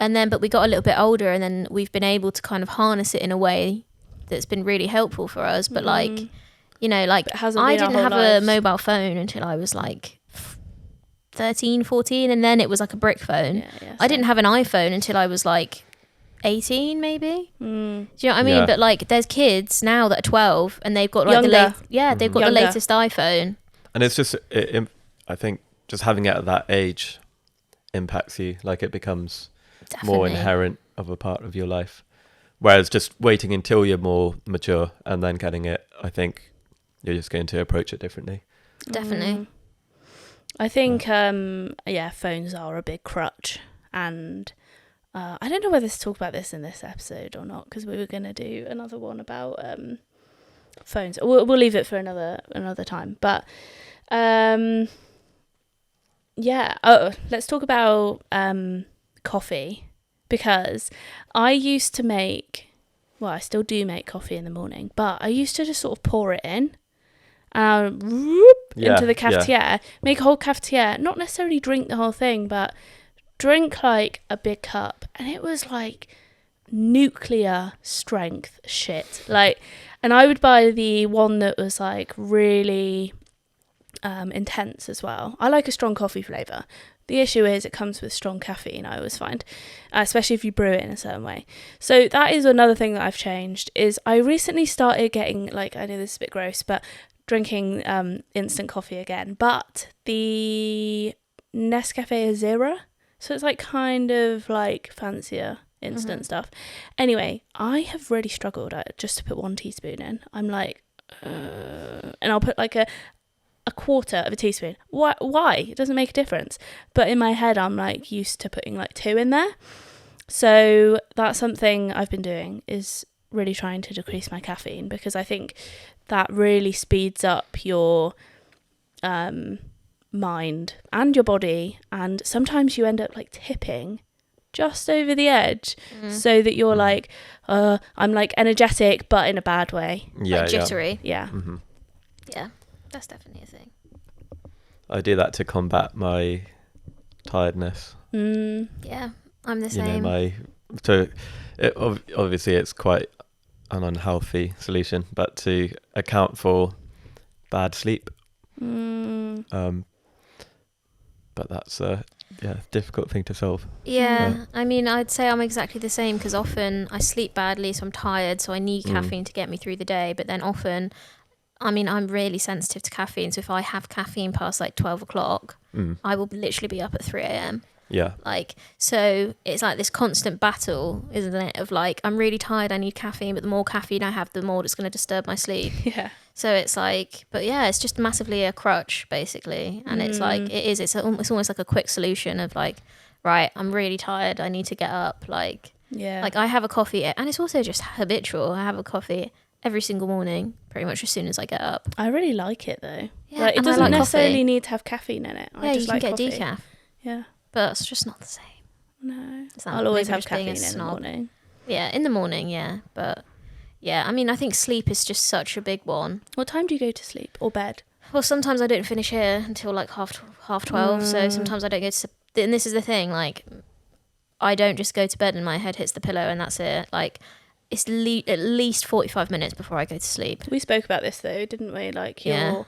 And then, but we got a little bit older and then we've been able to kind of harness it in a way that's been really helpful for us. But like, you know, like But it hasn't I been our didn't have whole a lives. mobile phone until I was like 13, 14. And then it was like a brick phone. Yeah, I didn't have an iPhone until I was like 18 maybe. Do you know what I mean? Yeah. But like there's kids now that are 12 and they've got like Younger. they've got the Younger. latest iPhone. And it's just I think just having it at that age impacts you, like it becomes more Definitely. inherent of a part of your life, whereas just waiting until you're more mature and then getting it, I think you're just going to approach it differently. Definitely. I think phones are a big crutch, and I don't know whether to talk about this in this episode or not, because we were going to do another one about phones. We'll leave it for another time. But let's talk about coffee, because I used to I still do make coffee in the morning, but I used to just sort of pour it in and into the cafetiere, make a whole cafetiere, not necessarily drink the whole thing, but drink like a big cup, and it was like nuclear strength shit. Like, and I would buy the one that was like really intense as well. I like a strong coffee flavour. The issue is it comes with strong caffeine, I always find, especially if you brew it in a certain way. So that is another thing that I've changed, is I recently started getting, like, I know this is a bit gross, but drinking instant coffee again, but the Nescafe Azera, so it's like kind of like fancier instant stuff. Anyway, I have really struggled just to put 1 teaspoon in. I'm like, and I'll put like a quarter of a teaspoon. Why? It doesn't make a difference. But in my head, I'm like used to putting like 2 in there. So that's something I've been doing, is really trying to decrease my caffeine, because I think that really speeds up your mind and your body, and sometimes you end up like tipping just over the edge, so that you're like I'm like energetic but in a bad way. Yeah, like jittery. Yeah. Mm-hmm. Yeah, that's definitely a thing. I do that to combat my tiredness. Yeah, I'm the same. Obviously it's quite an unhealthy solution, but to account for bad sleep. But that's a difficult thing to solve. Yeah, I mean, I'd say I'm exactly the same, because often I sleep badly, so I'm tired, so I need caffeine to get me through the day. But then often, I mean, I'm really sensitive to caffeine, so if I have caffeine past like 12 o'clock, I will literally be up at 3 a.m. Yeah. Like, so it's like this constant battle, isn't it? Of like, I'm really tired, I need caffeine, but the more caffeine I have, the more it's going to disturb my sleep. Yeah. So it's like, but yeah, it's just massively a crutch, basically. And it's like, it's almost like a quick solution of like, right, I'm really tired, I need to get up. Like I have a coffee, and it's also just habitual. I have a coffee every single morning, pretty much as soon as I get up. I really like it though. Yeah, Like, it and I doesn't like necessarily coffee. need to have caffeine in it. Yeah, I just you can like get coffee. decaf, Yeah. but it's just not the same. No. It's not- I'll always maybe have just being a caffeine in the snob. morning. Yeah, in the morning, yeah. But yeah, I mean, I think sleep is just such a big one. What time do you go to sleep or bed? Well, sometimes I don't finish here until like half 12. So sometimes I don't go to. And this is the thing, like, I don't just go to bed and my head hits the pillow and that's it. Like, it's at least 45 minutes before I go to sleep. We spoke about this though, didn't we? Like, Yeah.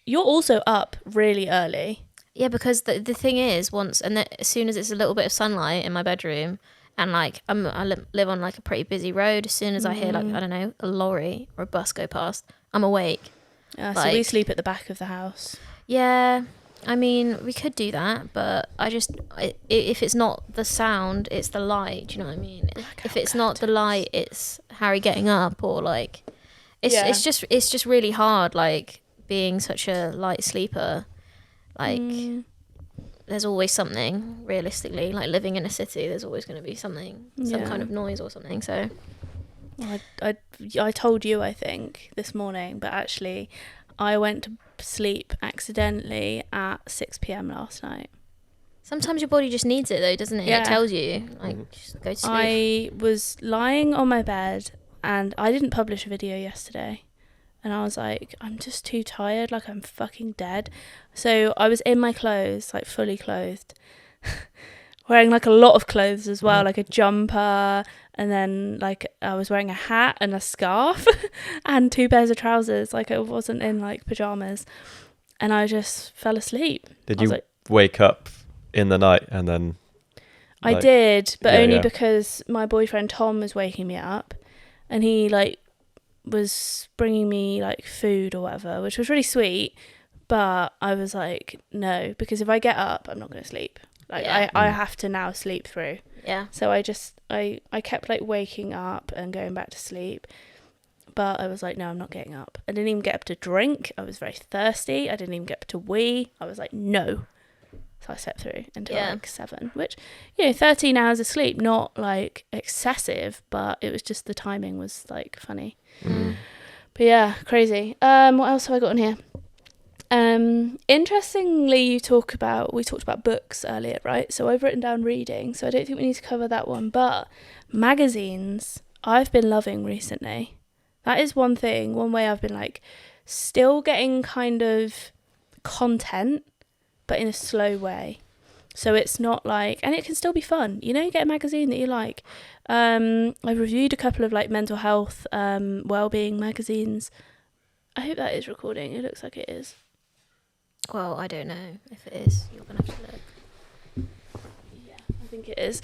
you're also up really early. Yeah, because the thing is, as soon as it's a little bit of sunlight in my bedroom, and like I live on like a pretty busy road, as soon as I hear like, I don't know, a lorry or a bus go past, I'm awake. So Like- we sleep at the back of the house. Yeah, I mean, we could do that, but if it's not the sound, it's the light. Do you know what I mean? If it's not the light, it's Harry getting up, or like, it's just really hard. Like being such a light sleeper, like there's always something. Realistically, like living in a city, there's always going to be something, some kind of noise or something. So, I told you, I think, this morning, but actually, I went to sleep accidentally at 6 p.m. last night. sometimes your body just needs it, though, doesn't it? Yeah. It tells you, like, just go to sleep. I was lying on my bed, and I didn't publish a video yesterday. And I was like, I'm just too tired, like I'm fucking dead. So I was in my clothes, like fully clothed, wearing like a lot of clothes as well, like a jumper, and then like I was wearing a hat and a scarf and 2 pairs of trousers. Like I wasn't in like pajamas, and I just fell asleep. Did I was you like, wake up in the night and then? I like- did, but Yeah, only yeah. because my boyfriend Tom was waking me up, and he like was bringing me like food or whatever, which was really sweet. But I was like, no, because if I get up, I'm not going to sleep. Like Yeah. I have to now sleep through. Yeah. So I kept like waking up and going back to sleep. But I was like, no, I'm not getting up. I didn't even get up to drink. I was very thirsty. I didn't even get up to wee. I was like, no. So I slept through until like 7, which, 13 hours of sleep, not like excessive, but it was just the timing was like funny. But yeah, crazy. What else have I got on here? Interestingly, we talked about books earlier, right? So I've written down reading, so I don't think we need to cover that one. But magazines, I've been loving recently. That is one way I've been like still getting kind of content, but in a slow way. So it's not like, and it can still be fun. You get a magazine that you like. I've reviewed a couple of like mental health, well-being magazines. I hope that is recording. It looks like it is. Well, I don't know if it is. You're going to have to look. Yeah, I think it is.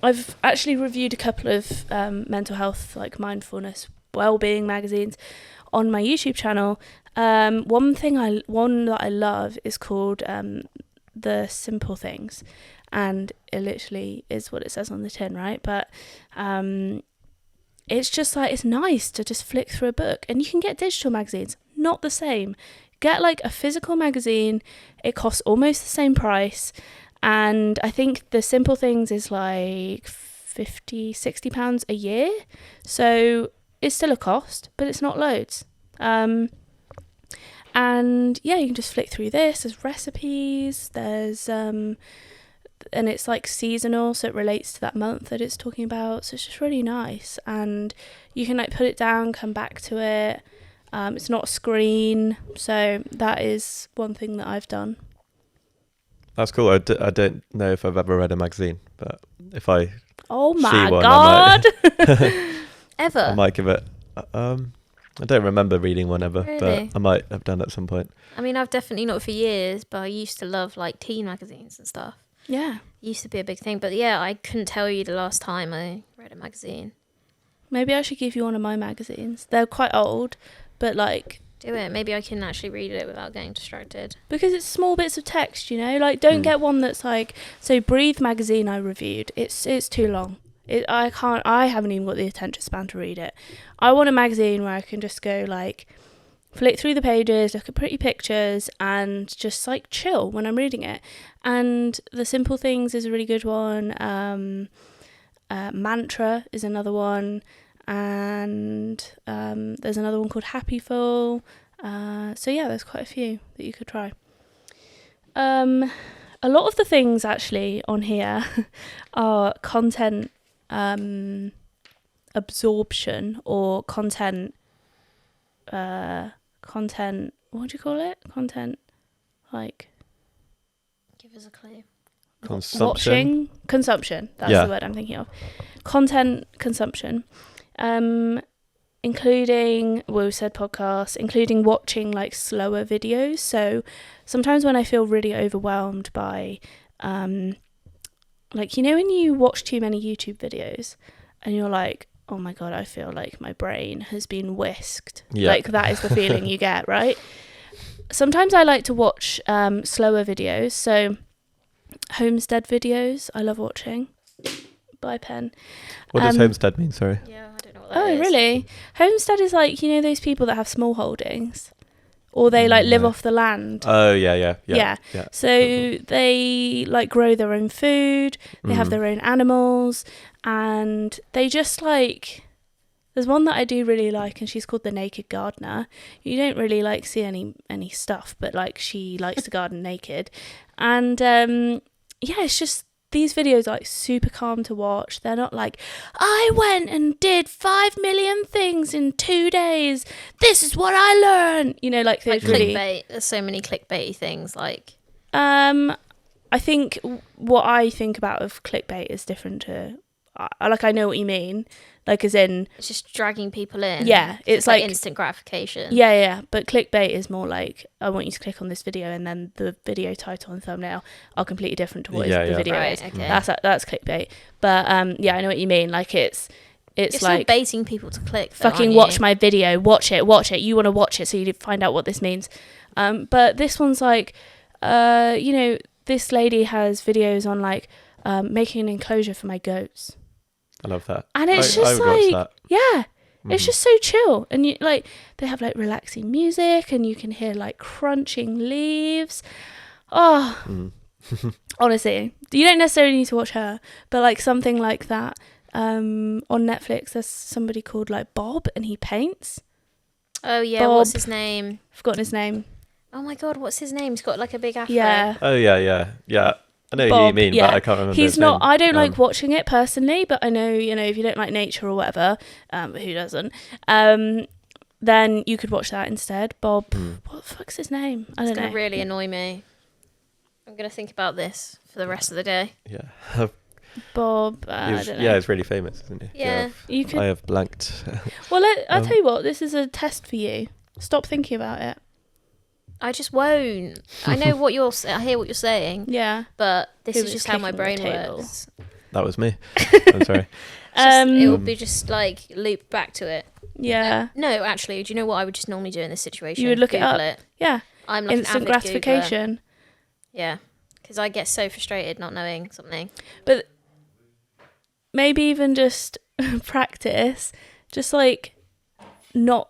I've actually reviewed a couple of mental health, like mindfulness, well-being magazines on my YouTube channel. One that I love is called The Simple Things, and it literally is what it says on the tin, right? But it's just like, it's nice to just flick through a book, and you can get digital magazines, not the same. Get like a physical magazine, it costs almost the same price, and I think The Simple Things is like £50-60 a year, so it's still a cost, but it's not loads. And yeah, you can just flick through this. There's recipes, there's and it's like seasonal, so it relates to that month that it's talking about, so it's just really nice, and you can like put it down, come back to it. It's not a screen, so that is one thing that I've done. That's cool. I don't know if I've ever read a magazine, but if I Oh my see one, god! Ever? I might give it. I don't remember reading one ever, Really? but I might have done at some point. I mean, I've definitely not for years, but I used to love like teen magazines and stuff. Yeah, It used to be a big thing, but yeah, I couldn't tell you the last time I read a magazine. maybe I should give you one of my magazines. They're quite old, but like, Do it. Maybe I can actually read it without getting distracted. because it's small bits of text, like don't get one that's like, so Breathe magazine I reviewed, it's too long. I haven't even got the attention span to read it. I want a magazine where I can just go like flick through the pages, look at pretty pictures, and just like chill when I'm reading it. And The Simple Things is a really good one. Mantra is another one, and there's another one called Happy Full. So yeah, there's quite a few that you could try. A lot of the things actually on here are content absorption, or content, what do you call it? Content, like Give us a clue. Consumption. Consumption. That's Yeah. the word I'm thinking of. Content consumption, including, well, we said podcasts, including watching like slower videos. So sometimes when I feel really overwhelmed by, like, when you watch too many YouTube videos and you're like, oh my God, I feel like my brain has been whisked. Yeah. Like that is the feeling you get, right? Sometimes I like to watch slower videos. So homestead videos, I love watching. By Pen. What does homestead mean? Sorry. Yeah, I don't know what that is. Oh, really? Homestead is like, you know, those people that have small holdings, or they like live No. off the land. Oh yeah. Yeah. So they like grow their own food. They have their own animals, and they just like. There's one that I do really like, and she's called The Naked Gardener. You don't really like see any stuff, but like she likes to garden naked, and yeah, it's just. These videos are like super calm to watch. They're not like, I went and did 5 million things in 2 days. This is what I learned. You know, like Like those really. clickbait. There's so many clickbaity things. Like, I think what I think about of clickbait is different to. I know what you mean. Like as in, it's just dragging people in. yeah, it's like like instant gratification. yeah. But clickbait is more like, I want you to click on this video, and then the video title and thumbnail are completely different to what the video Right, is. okay. That's clickbait. But yeah, I know what you mean. Like it's You're like still baiting people to click. Though, fucking aren't watch you? my video, watch it. You want to watch it so you find out what this means. But this one's like, you know, this lady has videos on like making an enclosure for my goats. I love that. And it's I just would watch like, that. yeah, it's Mhm. just so chill. And you like, they have like relaxing music, and you can hear like crunching leaves. Oh, Mm. honestly, you don't necessarily need to watch her, but like something like that. On Netflix, there's somebody called like Bob, and he paints. Oh yeah, Bob. what's his name? Forgotten his name. Oh my God, what's his name? He's got like a big afro. Yeah. Oh yeah. I know who you Bob, mean, yeah. but I can't remember. He's his not. name. I don't like watching it personally, but I know, you know, if you don't like nature or whatever, who doesn't? Then you could watch that instead. Bob, what the fuck's his name? I It's don't gonna know. really annoy me. I'm gonna think about this for the rest of the day. Yeah. Bob, I He's- don't know. yeah, he's really famous, isn't he? Yeah. You could. I have blanked. Well, I'll tell you what. This is a test for you. Stop thinking about it. I just won't. I know what you're. I hear what you're saying, Yeah. but this Who is was just how my kicking brain the table? works. That was me. I'm sorry. It will be just like loop back to it. Yeah. No, actually, do you know what I would just normally do in this situation? You would look it Google up. Yeah. I'm like Instant an avid Googler. gratification. Yeah, because I get so frustrated not knowing something. But maybe even just practice, just like not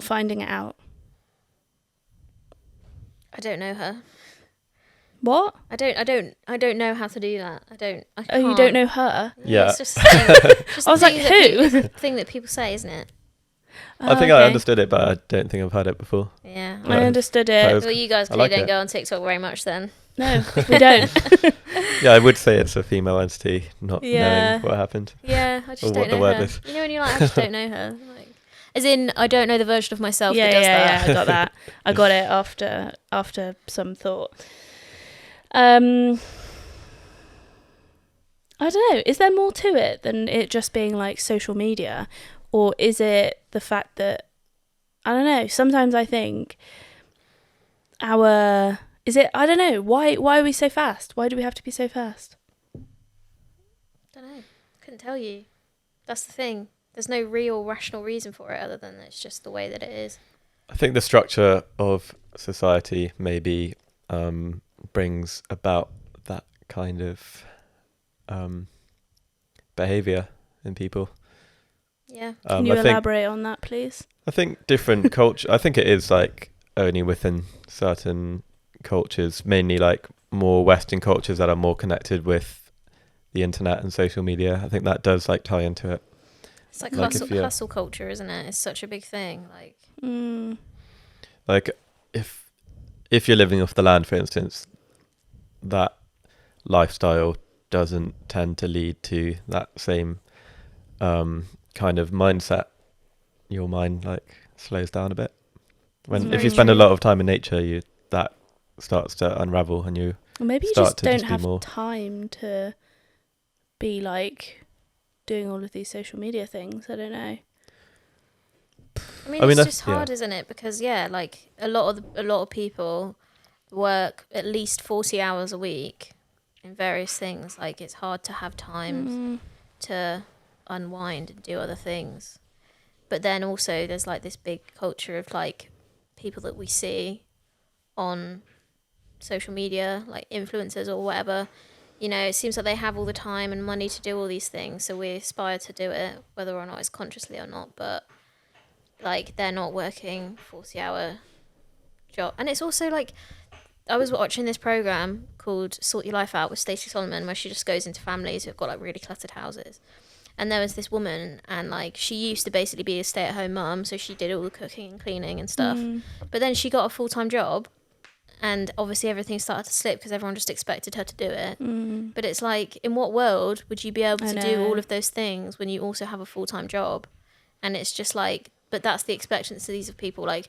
finding it out. I don't know her. What? I don't know how to do that. I Oh, you don't can't. know her? Yeah. It's just, just I was the like, thing that who? thing that people say, isn't it? I think I understood it, but I don't think I've heard it before. Yeah. Yeah. I understood That it. was- Well, you guys I clearly like don't it. go on TikTok very much then. No, we don't. Yeah, I would say it's a female entity, not Yeah. knowing what happened. Yeah, I just Or don't what the know word her. is. You know when you're like, I just don't know her. Like, as in, I don't know the version of myself Yeah, that does yeah, that. I got that. I got it after some thought. I don't know. Is there more to it than it just being like social media, or is it the fact that I don't know? Sometimes I think I don't know. Why are we so fast? Why do we have to be so fast? Don't know. Couldn't tell you. That's the thing. There's no real rational reason for it other than it's just the way that it is. I think the structure of society maybe brings about that kind of behavior in people. Yeah. Can you I think elaborate on that, please? I think different culture. I think it is like only within certain cultures, mainly like more Western cultures that are more connected with the internet and social media. I think that does like tie into it. It's like, Like if you're- hustle culture, isn't it? It's such a big thing. Like, Like if you're living off the land, for instance, that lifestyle doesn't tend to lead to that same kind of mindset. Your mind like slows down a bit. That's If very you spend a true. lot of time in nature, that starts to unravel, and you Or maybe you start just to don't just be have more- time to be like doing all of these social media things. I don't know. I mean, I mean, it's that's- just hard, isn't it? Because like a lot of people work at least 40 hours a week in various things. Like, it's hard to have time to unwind and do other things. But then also there's like this big culture of like people that we see on social media, like influencers or whatever. You know, it seems like they have all the time and money to do all these things, so we aspire to do it, whether or not it's consciously or not. But like, they're not working 40-hour job. And it's also like, I was watching this program called Sort Your Life Out with Stacey Solomon, where she just goes into families who've got like really cluttered houses. And there was this woman, and like, she used to basically be a stay-at-home mum, so she did all the cooking and cleaning and stuff. But then she got a full-time job, and obviously everything started to slip because everyone just expected her to do it. But it's like, in what world would you be able to do all of those things when you also have a full-time job? And it's just like, but that's the expectancies of people. Like,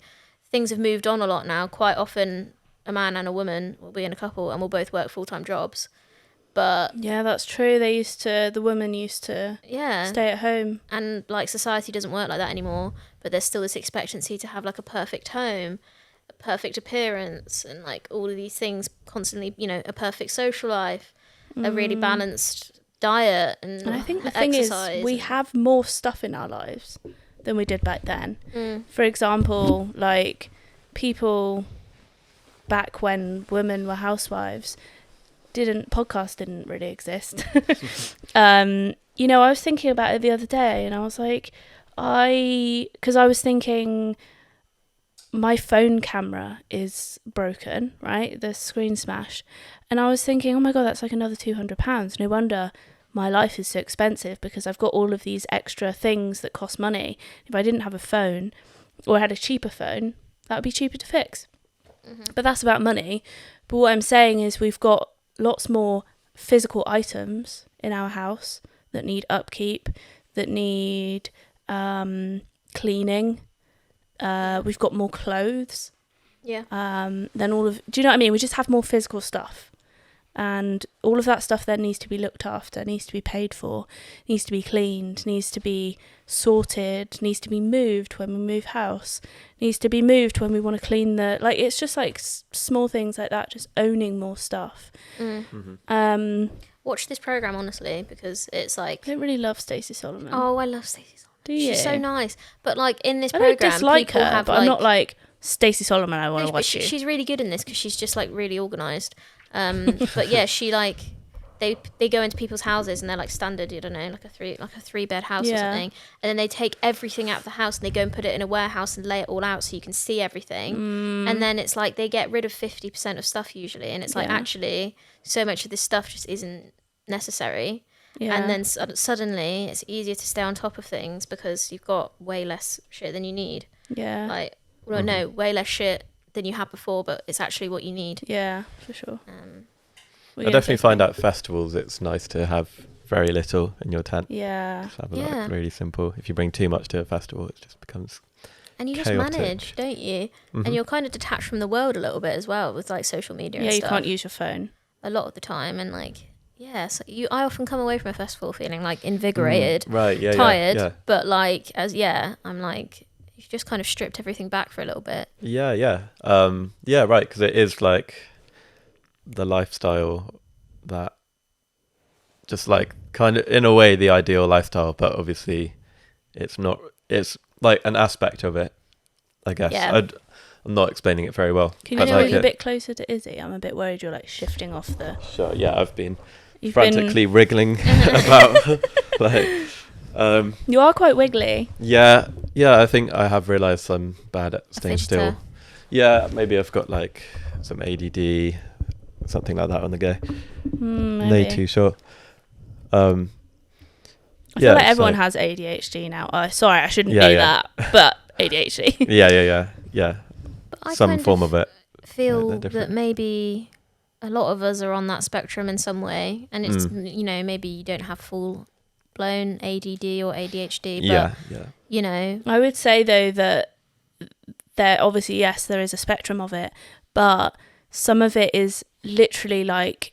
things have moved on a lot now. Quite often a man and a woman will be in a couple and will both work full-time jobs. But yeah, that's true. The woman used to stay at home. And like, society doesn't work like that anymore, but there's still this expectancy to have like a perfect home, a perfect appearance, and like all of these things constantly, you know, a perfect social life, a really balanced diet, and I think the exercise. thing is, we have more stuff in our lives than we did back then. For example, like, people back when women were housewives, podcasts didn't really exist. You know, I was thinking about it the other day, and I was like, because I was thinking, my phone camera is broken, right? The screen smashed. And I was thinking, oh my God, that's like another £200. No wonder my life is so expensive, because I've got all of these extra things that cost money. If I didn't have a phone, or had a cheaper phone, that would be cheaper to fix. But that's about money. But what I'm saying is, we've got lots more physical items in our house that need upkeep, that need cleaning. We've got more clothes. Yeah. Than all of... Do you know what I mean? We just have more physical stuff. And all of that stuff then needs to be looked after, needs to be paid for, needs to be cleaned, needs to be sorted, needs to be moved when we move house, needs to be moved when we want to clean the... Like, it's just like small things like that, just owning more stuff. Watch this program, honestly, because it's like... I don't really love Stacey Solomon. Oh, I love Stacey Solomon. Do you? She's so nice. But like, in this I program, don't dislike people her, have but like... I'm not like, Stacey Solomon, I want to watch you. She's really good in this, because she's just like really organised. But yeah, she like... They go into people's houses, and they're like standard, I don't know, like a 3-bed house or something, and then they take everything out of the house and they go and put it in a warehouse and lay it all out so you can see everything. And then it's like they get rid of 50% of stuff usually, and it's like, actually so much of this stuff just isn't necessary. And then suddenly it's easier to stay on top of things because you've got way less shit than you need. Like, well, no, way less shit than you had before, but it's actually what you need. Yeah, for sure. I definitely find at festivals it's nice to have very little in your tent. Yeah. Just have it like really simple. If you bring too much to a festival, it just becomes And you chaotic. just manage, don't you? And you're kind of detached from the world a little bit as well with like social media and Yeah, stuff. you can't use your phone. A lot of the time, and like, so I often come away from a festival feeling like invigorated, tired, but like, I'm like, you've just kind of stripped everything back for a little bit. Right, because it is like the lifestyle that just like kind of in a way the ideal lifestyle, but obviously it's not. It's like an aspect of it, I guess. I'm not explaining it very well. Can you move a bit closer to Izzy? I'm a bit worried you're like shifting off the... Sure, yeah, I've been frantically wriggling about like... you are quite wiggly. Yeah, I think I have realised I'm bad at staying still. Yeah, maybe I've got like some ADD, something like that on the go. Way too short. I feel like everyone has ADHD now. Sorry, I shouldn't be that, but ADHD. Yeah. But some form of it. Feel that maybe a lot of us are on that spectrum in some way, and it's you know, maybe you don't have full blown ADD or ADHD, but you know, I would say though that there obviously, yes, there is a spectrum of it, but some of it is literally like,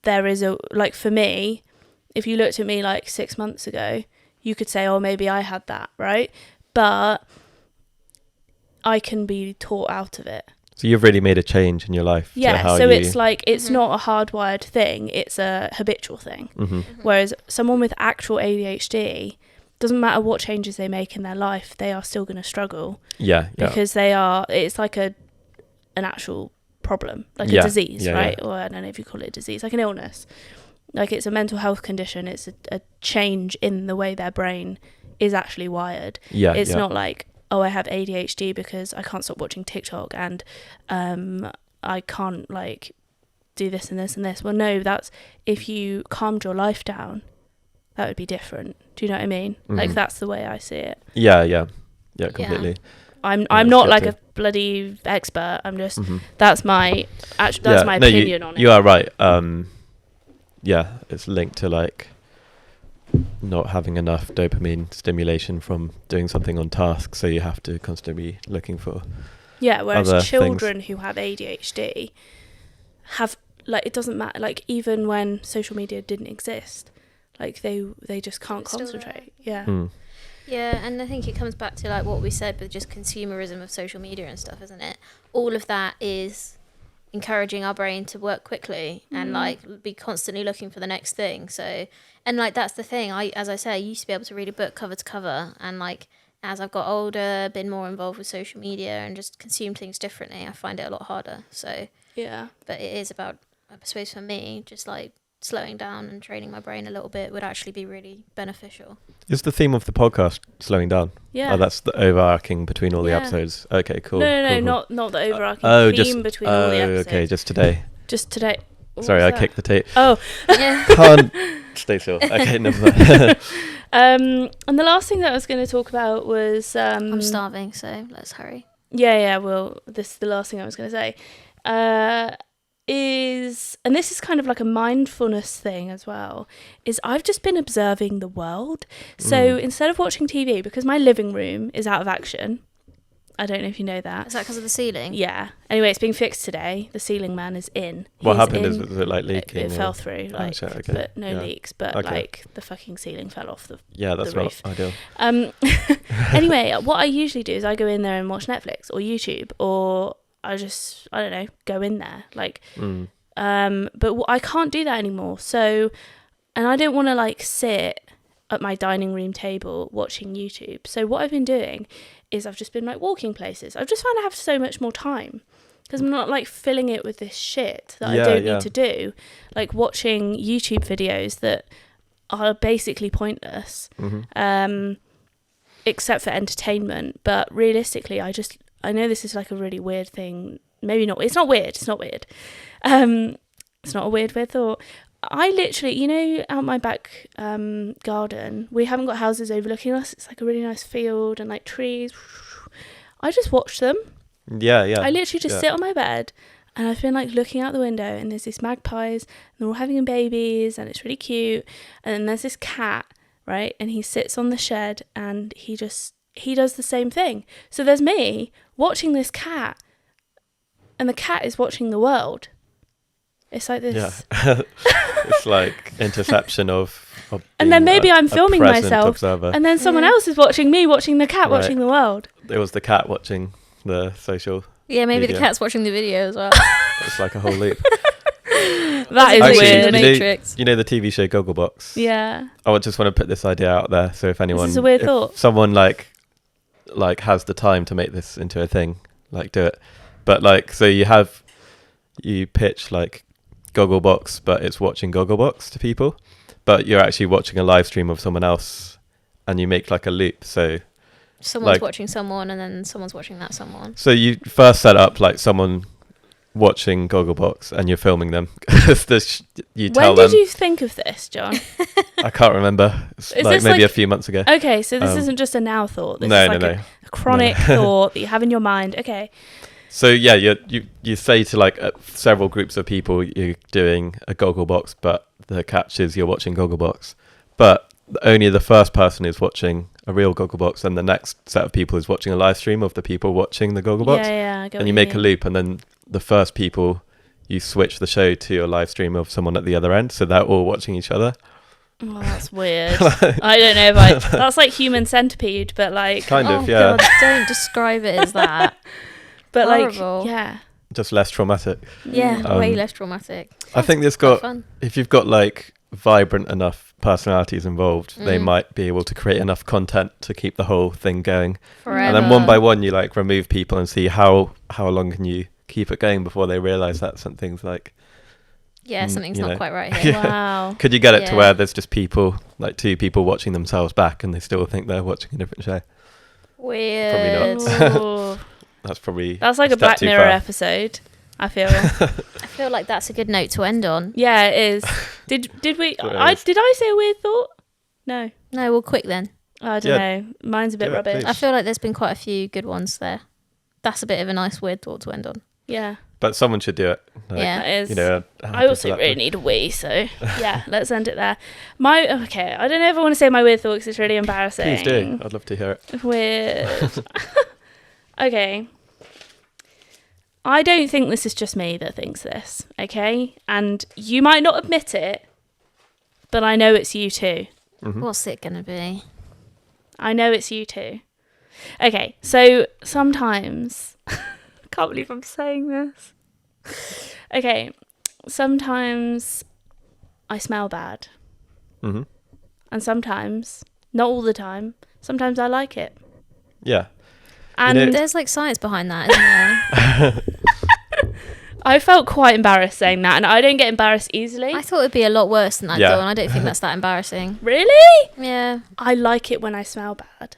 there is a, like, for me, if you looked at me like 6 months ago, you could say, oh, maybe I had that, right? But I can be taught out of it. So you've really made a change in your life. to how so you... it's like it's Mhm. not a hardwired thing, it's a habitual thing. Mhm. Whereas someone with actual ADHD, doesn't matter what changes they make in their life, they are still going to struggle Yeah. because it's like an actual problem, like Yeah, a disease, yeah, right? Or I don't know if you call it a disease, like an illness. Like it's a mental health condition. It's a change in the way their brain is actually wired. Yeah. It's yeah. not like, oh, I have ADHD because I can't stop watching TikTok and I can't like do this and this and this. Well, no, that's if you calmed your life down, that would be different. Do you know what I mean? Like Mhm. that's the way I see it. Yeah. Completely. I'm that's not good like too. a bloody expert. I'm just Mhm. that's my my No, opinion on it. You are right. Yeah, it's linked to like not having enough dopamine stimulation from doing something on task, so you have to constantly be looking for. Yeah, whereas other children who have ADHD have like it doesn't matter. Like even when social media didn't exist, like they just can't It's still there. concentrate. Yeah. Mm. Yeah, and I think it comes back to like what we said with just consumerism of social media and stuff, isn't it? All of that is encouraging our brain to work quickly and like be constantly looking for the next thing. So, and like that's the thing. As I say, I used to be able to read a book cover to cover, and like as I've got older, been more involved with social media and just consume things differently, I find it a lot harder. So, Yeah. but it is about, I suppose for me, just like slowing down and training my brain a little bit would actually be really beneficial. Is the theme of the podcast slowing down? Yeah. Oh, that's the overarching between all the Yeah. episodes. Okay, cool. No, cool, cool. not the overarching theme just between all the episodes. okay, just today. Just today. What Sorry, was I that? kicked the tape. Oh, Yeah. Can't stay still. Okay, never mind. and the last thing that I was going to talk about was I'm starving, so let's hurry. Yeah. Well, this is the last thing I was going to say. And this is kind of like a mindfulness thing as well, is I've just been observing the world. So instead of watching TV, because my living room is out of action, I don't know if you know that. Is that because of the ceiling? Yeah. Anyway, it's being fixed today. The ceiling man is in. What He's happened? in. Was it like leaking? It or- fell through, Oh, like, shit, okay. but no Yeah. leaks. But Okay. like the fucking ceiling fell off the. Yeah, that's the not roof. ideal. Anyway, what I usually do is I go in there and watch Netflix or YouTube, or I don't know, go in there like. Mm. But I can't do that anymore. So, and I don't want to like sit at my dining room table watching YouTube. So what I've been doing is I've just been like walking places. I've just found I have so much more time because I'm not like filling it with this shit that I don't need to do. Like watching YouTube videos that are basically pointless, except for entertainment. But realistically, I know this is like a really weird thing. Maybe not. It's not weird. It's not weird. It's not a weird thought. I literally, out my back garden, we haven't got houses overlooking us. It's like a really nice field and like trees. I just watch them. Yeah. I literally just sit on my bed and I've been like looking out the window and there's these magpies and they're all having babies and it's really cute. And then there's this cat, right? And he sits on the shed and he does the same thing. So there's me watching this cat and the cat is watching the world. It's like this. Yeah. It's like interception of And then being maybe I'm a filming present myself observer. and then someone else is watching me watching the cat Right. watching the world. It was the cat watching the social. Yeah, maybe Media. the cat's watching the video as well. It's like a whole loop. That is Actually, weird. The Matrix. You know the TV show Gogglebox? Yeah. I just want to put this idea out there. So if anyone, This is a weird if thought. someone like has the time to make this into a thing, like do it. But like, so you pitch like Gogglebox, but it's watching Gogglebox to people, but you're actually watching a live stream of someone else, and you make like a loop. So Someone's like- watching someone and then someone's watching that someone. So you first set up like someone watching Gogglebox, and you're filming them. You tell When them. did you think of this, John? I can't remember. It's Is like this maybe like- a few months ago. Okay, so this Um, isn't just a now thought. This No, is like no. a chronic thought that you have in your mind. Okay. So yeah, you say to like several groups of people you're doing a Gogglebox, but the catch is you're watching Gogglebox, but only the first person is watching a real Gogglebox, and the next set of people is watching a live stream of the people watching the Gogglebox. Yeah, I get what And you make a mean. loop, and then the first people, you switch the show to a live stream of someone at the other end, so they're all watching each other. Oh, that's weird. I don't know if that's like Human Centipede, but like, Kind oh of, yeah. God, don't describe it as that. but horrible. like, yeah. just less traumatic. Yeah, way Um, less traumatic. I think it's Quite got, fun. if you've got like vibrant enough personalities involved, they Mm. might be able to create enough content to keep the whole thing going. Forever. And then one by one, you like remove people and see how long can you keep it going before they realize that something's like, Yeah, something's you not know. quite right here. Yeah. Wow. could you get it to Yeah. where there's just people, like two people watching themselves back and they still think they're watching a different show? Weird. not. Ooh. That's probably That's like a step Black too Mirror far. episode, I feel. I feel like that's a good note to end on. Yeah, it is. Did we? It is. Did I say a weird thought? No. No, well, quick then. I don't Yeah. know. Mine's a bit Do it, rubbish. please. I feel like there's been quite a few good ones there. That's a bit of a nice weird thought to end on. Yeah, But someone should do it. Like, Yeah. that is. You know, I also really need a wee, so yeah, let's end it there. Okay, I don't know if I want to say my weird thought because it's really embarrassing. Please do. I'd love to hear it. Weird. Okay. I don't think this is just me that thinks this, okay? And you might not admit it, but I know it's you too. Mhm. What's it gonna be? I know it's you too. Okay, so sometimes... can't believe I'm saying this. Okay, sometimes I smell bad. Mhm. And sometimes, not all the time, sometimes I like it. Yeah. And know- There's like science behind that, isn't there? I felt quite embarrassed saying that, and I don't get embarrassed easily. I thought it'd be a lot worse than that, Yeah. though, and I don't think that's that embarrassing. Really? Yeah. I like it when I smell bad.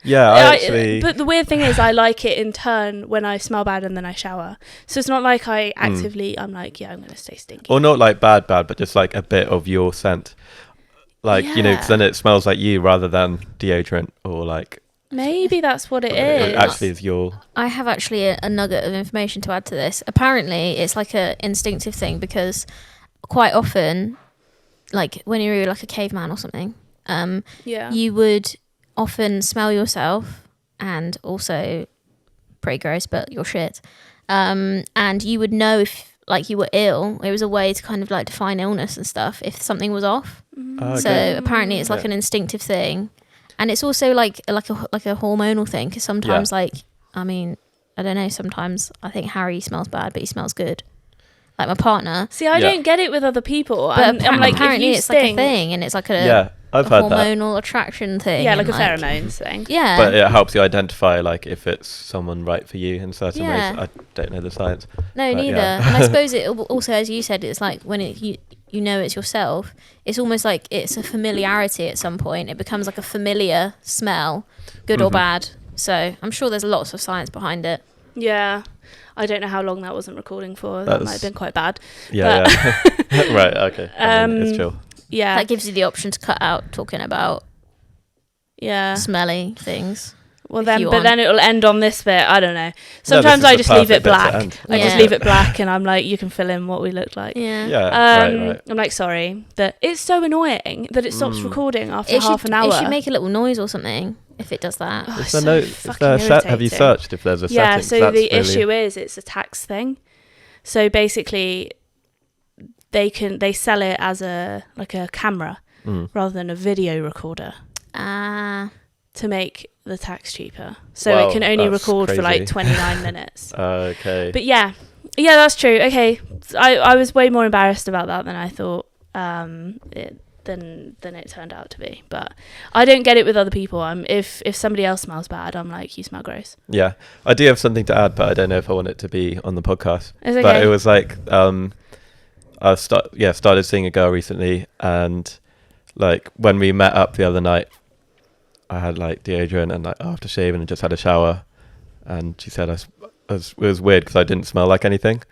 Yeah, I actually... But the weird thing is, I like it in turn when I smell bad and then I shower. So it's not like I actively, I'm like, yeah, I'm going to stay stinky. Or not like bad, but just like a bit of your scent. Like, you know, 'cause then it smells like you rather than deodorant or like... Maybe that's what it It is. actually is your... I have actually a nugget of information to add to this. Apparently, it's like a instinctive thing because quite often, like when you're like a caveman or something, Yeah. you would often smell yourself and also pretty gross, but you're shit. And you would know if like you were ill. It was a way to kind of like define illness and stuff if something was off. Oh, okay. So apparently, it's like Yeah. an instinctive thing. And it's also like a hormonal thing because sometimes like I mean I don't know, sometimes I think Harry smells bad but he smells good, like my partner, See, I Yeah. don't get it with other people. but I'm like, apparently if you it's like a stink, thing and it's like a, Yeah, I've a heard that. hormonal attraction thing. Yeah, like and, a pheromones thing. Yeah, But it helps you identify like if it's someone right for you in certain Yeah. ways. I don't know the science. no, but neither. yeah. And I suppose it also, as you said, it's like when you know it's yourself, it's almost like it's a familiarity at some point. It becomes like a familiar smell, good or Mhm. bad. So I'm sure there's lots of science behind it. Yeah. I don't know how long that wasn't recording for. That might have been quite bad. Yeah, yeah. Right, okay. I mean, it's chill. Yeah. That gives you the option to cut out talking about Yeah. smelly things. Well, if then, you but want. then it'll end on this bit. I don't know. No, Sometimes this is I the just leave it perfect bit to black. end. I just Yeah. leave it black, and I'm like, you can fill in what we look like. Yeah. Yeah, right. I'm like, sorry, but it's so annoying that it stops recording after It half should, an hour. it should make a little noise or something if it does that. Oh, Is it's there so no? Is fucking there a set? Have you irritating. searched if there's a Yeah, setting? so That's the really- issue is it's a tax thing. So basically, they sell it as a camera Mm. rather than a video recorder Ah, to make the tax cheaper. So Wow, it can only that's record for like crazy. 29 minutes. Okay. But yeah, that's true. Okay, I was way more embarrassed about that than I thought. Than it turned out to be. But I don't get it with other people. If somebody else smells bad, I'm like, you smell gross. Yeah, I do have something to add, but I don't know if I want it to be on the podcast. It's okay. But it was like I started seeing a girl recently, and like when we met up the other night, I had like deodorant and like aftershave and just had a shower, and she said it was weird because I didn't smell like anything,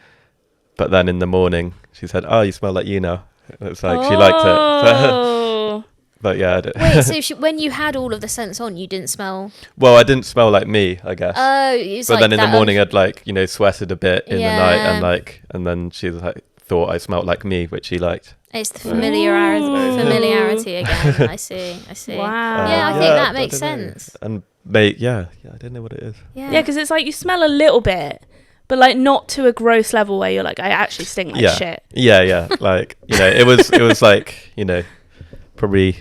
but then in the morning she said, "Oh, you smell like you now." It's like she liked it. Oh. But yeah, I don't- wait. So when you had all of the scents on, you didn't smell. well, I didn't smell like me, I guess. Oh, it's But like then in the that morning, I'd like sweated a bit in the night, Yeah. and then she was like thought I smelled like me, which she liked. it's the familiarity. Ooh. Familiarity again. I see. Wow. Yeah, I think that makes don't know. sense. And mate, yeah, I don't know what it is. Yeah. Yeah, because it's like you smell a little bit, but like not to a gross level where you're like, I actually stink like Yeah. shit. Yeah, like it was like probably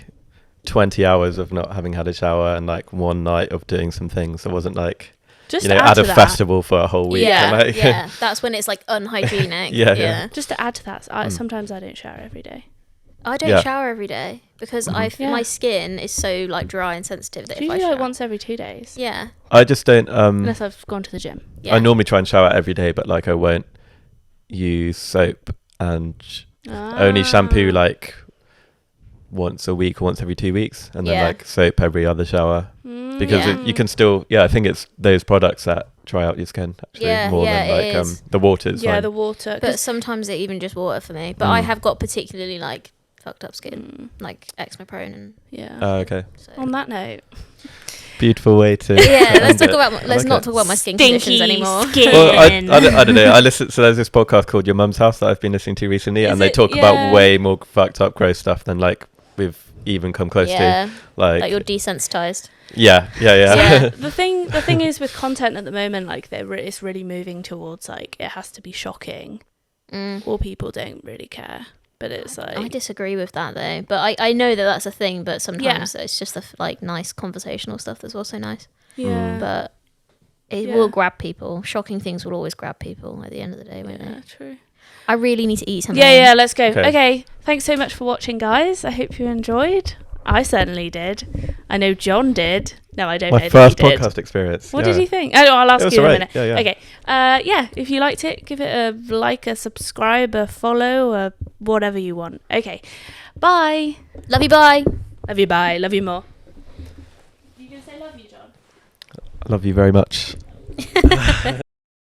20 hours of not having had a shower and like one night of doing some things. It wasn't like Just you know, to at add a to that, festival for a whole week. Yeah, and, like, yeah. That's when it's like unhygienic. Yeah. just to add to that, sometimes I don't shower every day. I don't Yeah. shower every day because Yeah. my skin is so like dry and sensitive that It's if I usually shower, like once every 2 days, yeah, I just don't. unless I've gone to the gym. yeah. I normally try and shower every day, but like I won't use soap and only shampoo like once a week or once every 2 weeks, and then Yeah. like soap every other shower, because Yeah. you can still. Yeah, I think it's those products that dry out your skin actually Yeah, more yeah, than it like is. the water's Yeah, fine. the water. But sometimes it even just water for me. But I Mm. have got particularly like fucked up skin, like eczema prone, and Yeah. Okay, so. On that note, beautiful way to. Yeah, let's end talk it. about I let's like not it. talk about my skin Stinky conditions anymore. skin. Well, I don't know. I listen. So there's this podcast called Your Mum's House that I've been listening to recently, Is and they it? talk Yeah. about way more fucked up, gross stuff than like we've even come close to. Yeah, Like you're desensitized. yeah. Yeah. the thing is with content at the moment, like it's really moving towards like it has to be shocking, or people don't really care. But it's like I disagree with that though. But I know that that's a thing. But sometimes it's just the like nice conversational stuff that's also nice. yeah, But it Yeah. will grab people. Shocking things will always grab people at the end of the day, won't yeah, they? true. I really need to eat something. Yeah, let's go. Okay. Okay, thanks so much for watching, guys. I hope you enjoyed. I certainly did. I know John did. No, I don't know My that first he did. podcast experience. What yeah. did you think? Oh, I'll It ask was you in a alright. minute. Yeah, yeah. Okay. Yeah, if you liked it, give it a like, a subscribe, a follow, a whatever you want. Okay. Bye. Love you. Bye. Love you. Bye. Love you more. You gonna say love you, John? Love you very much.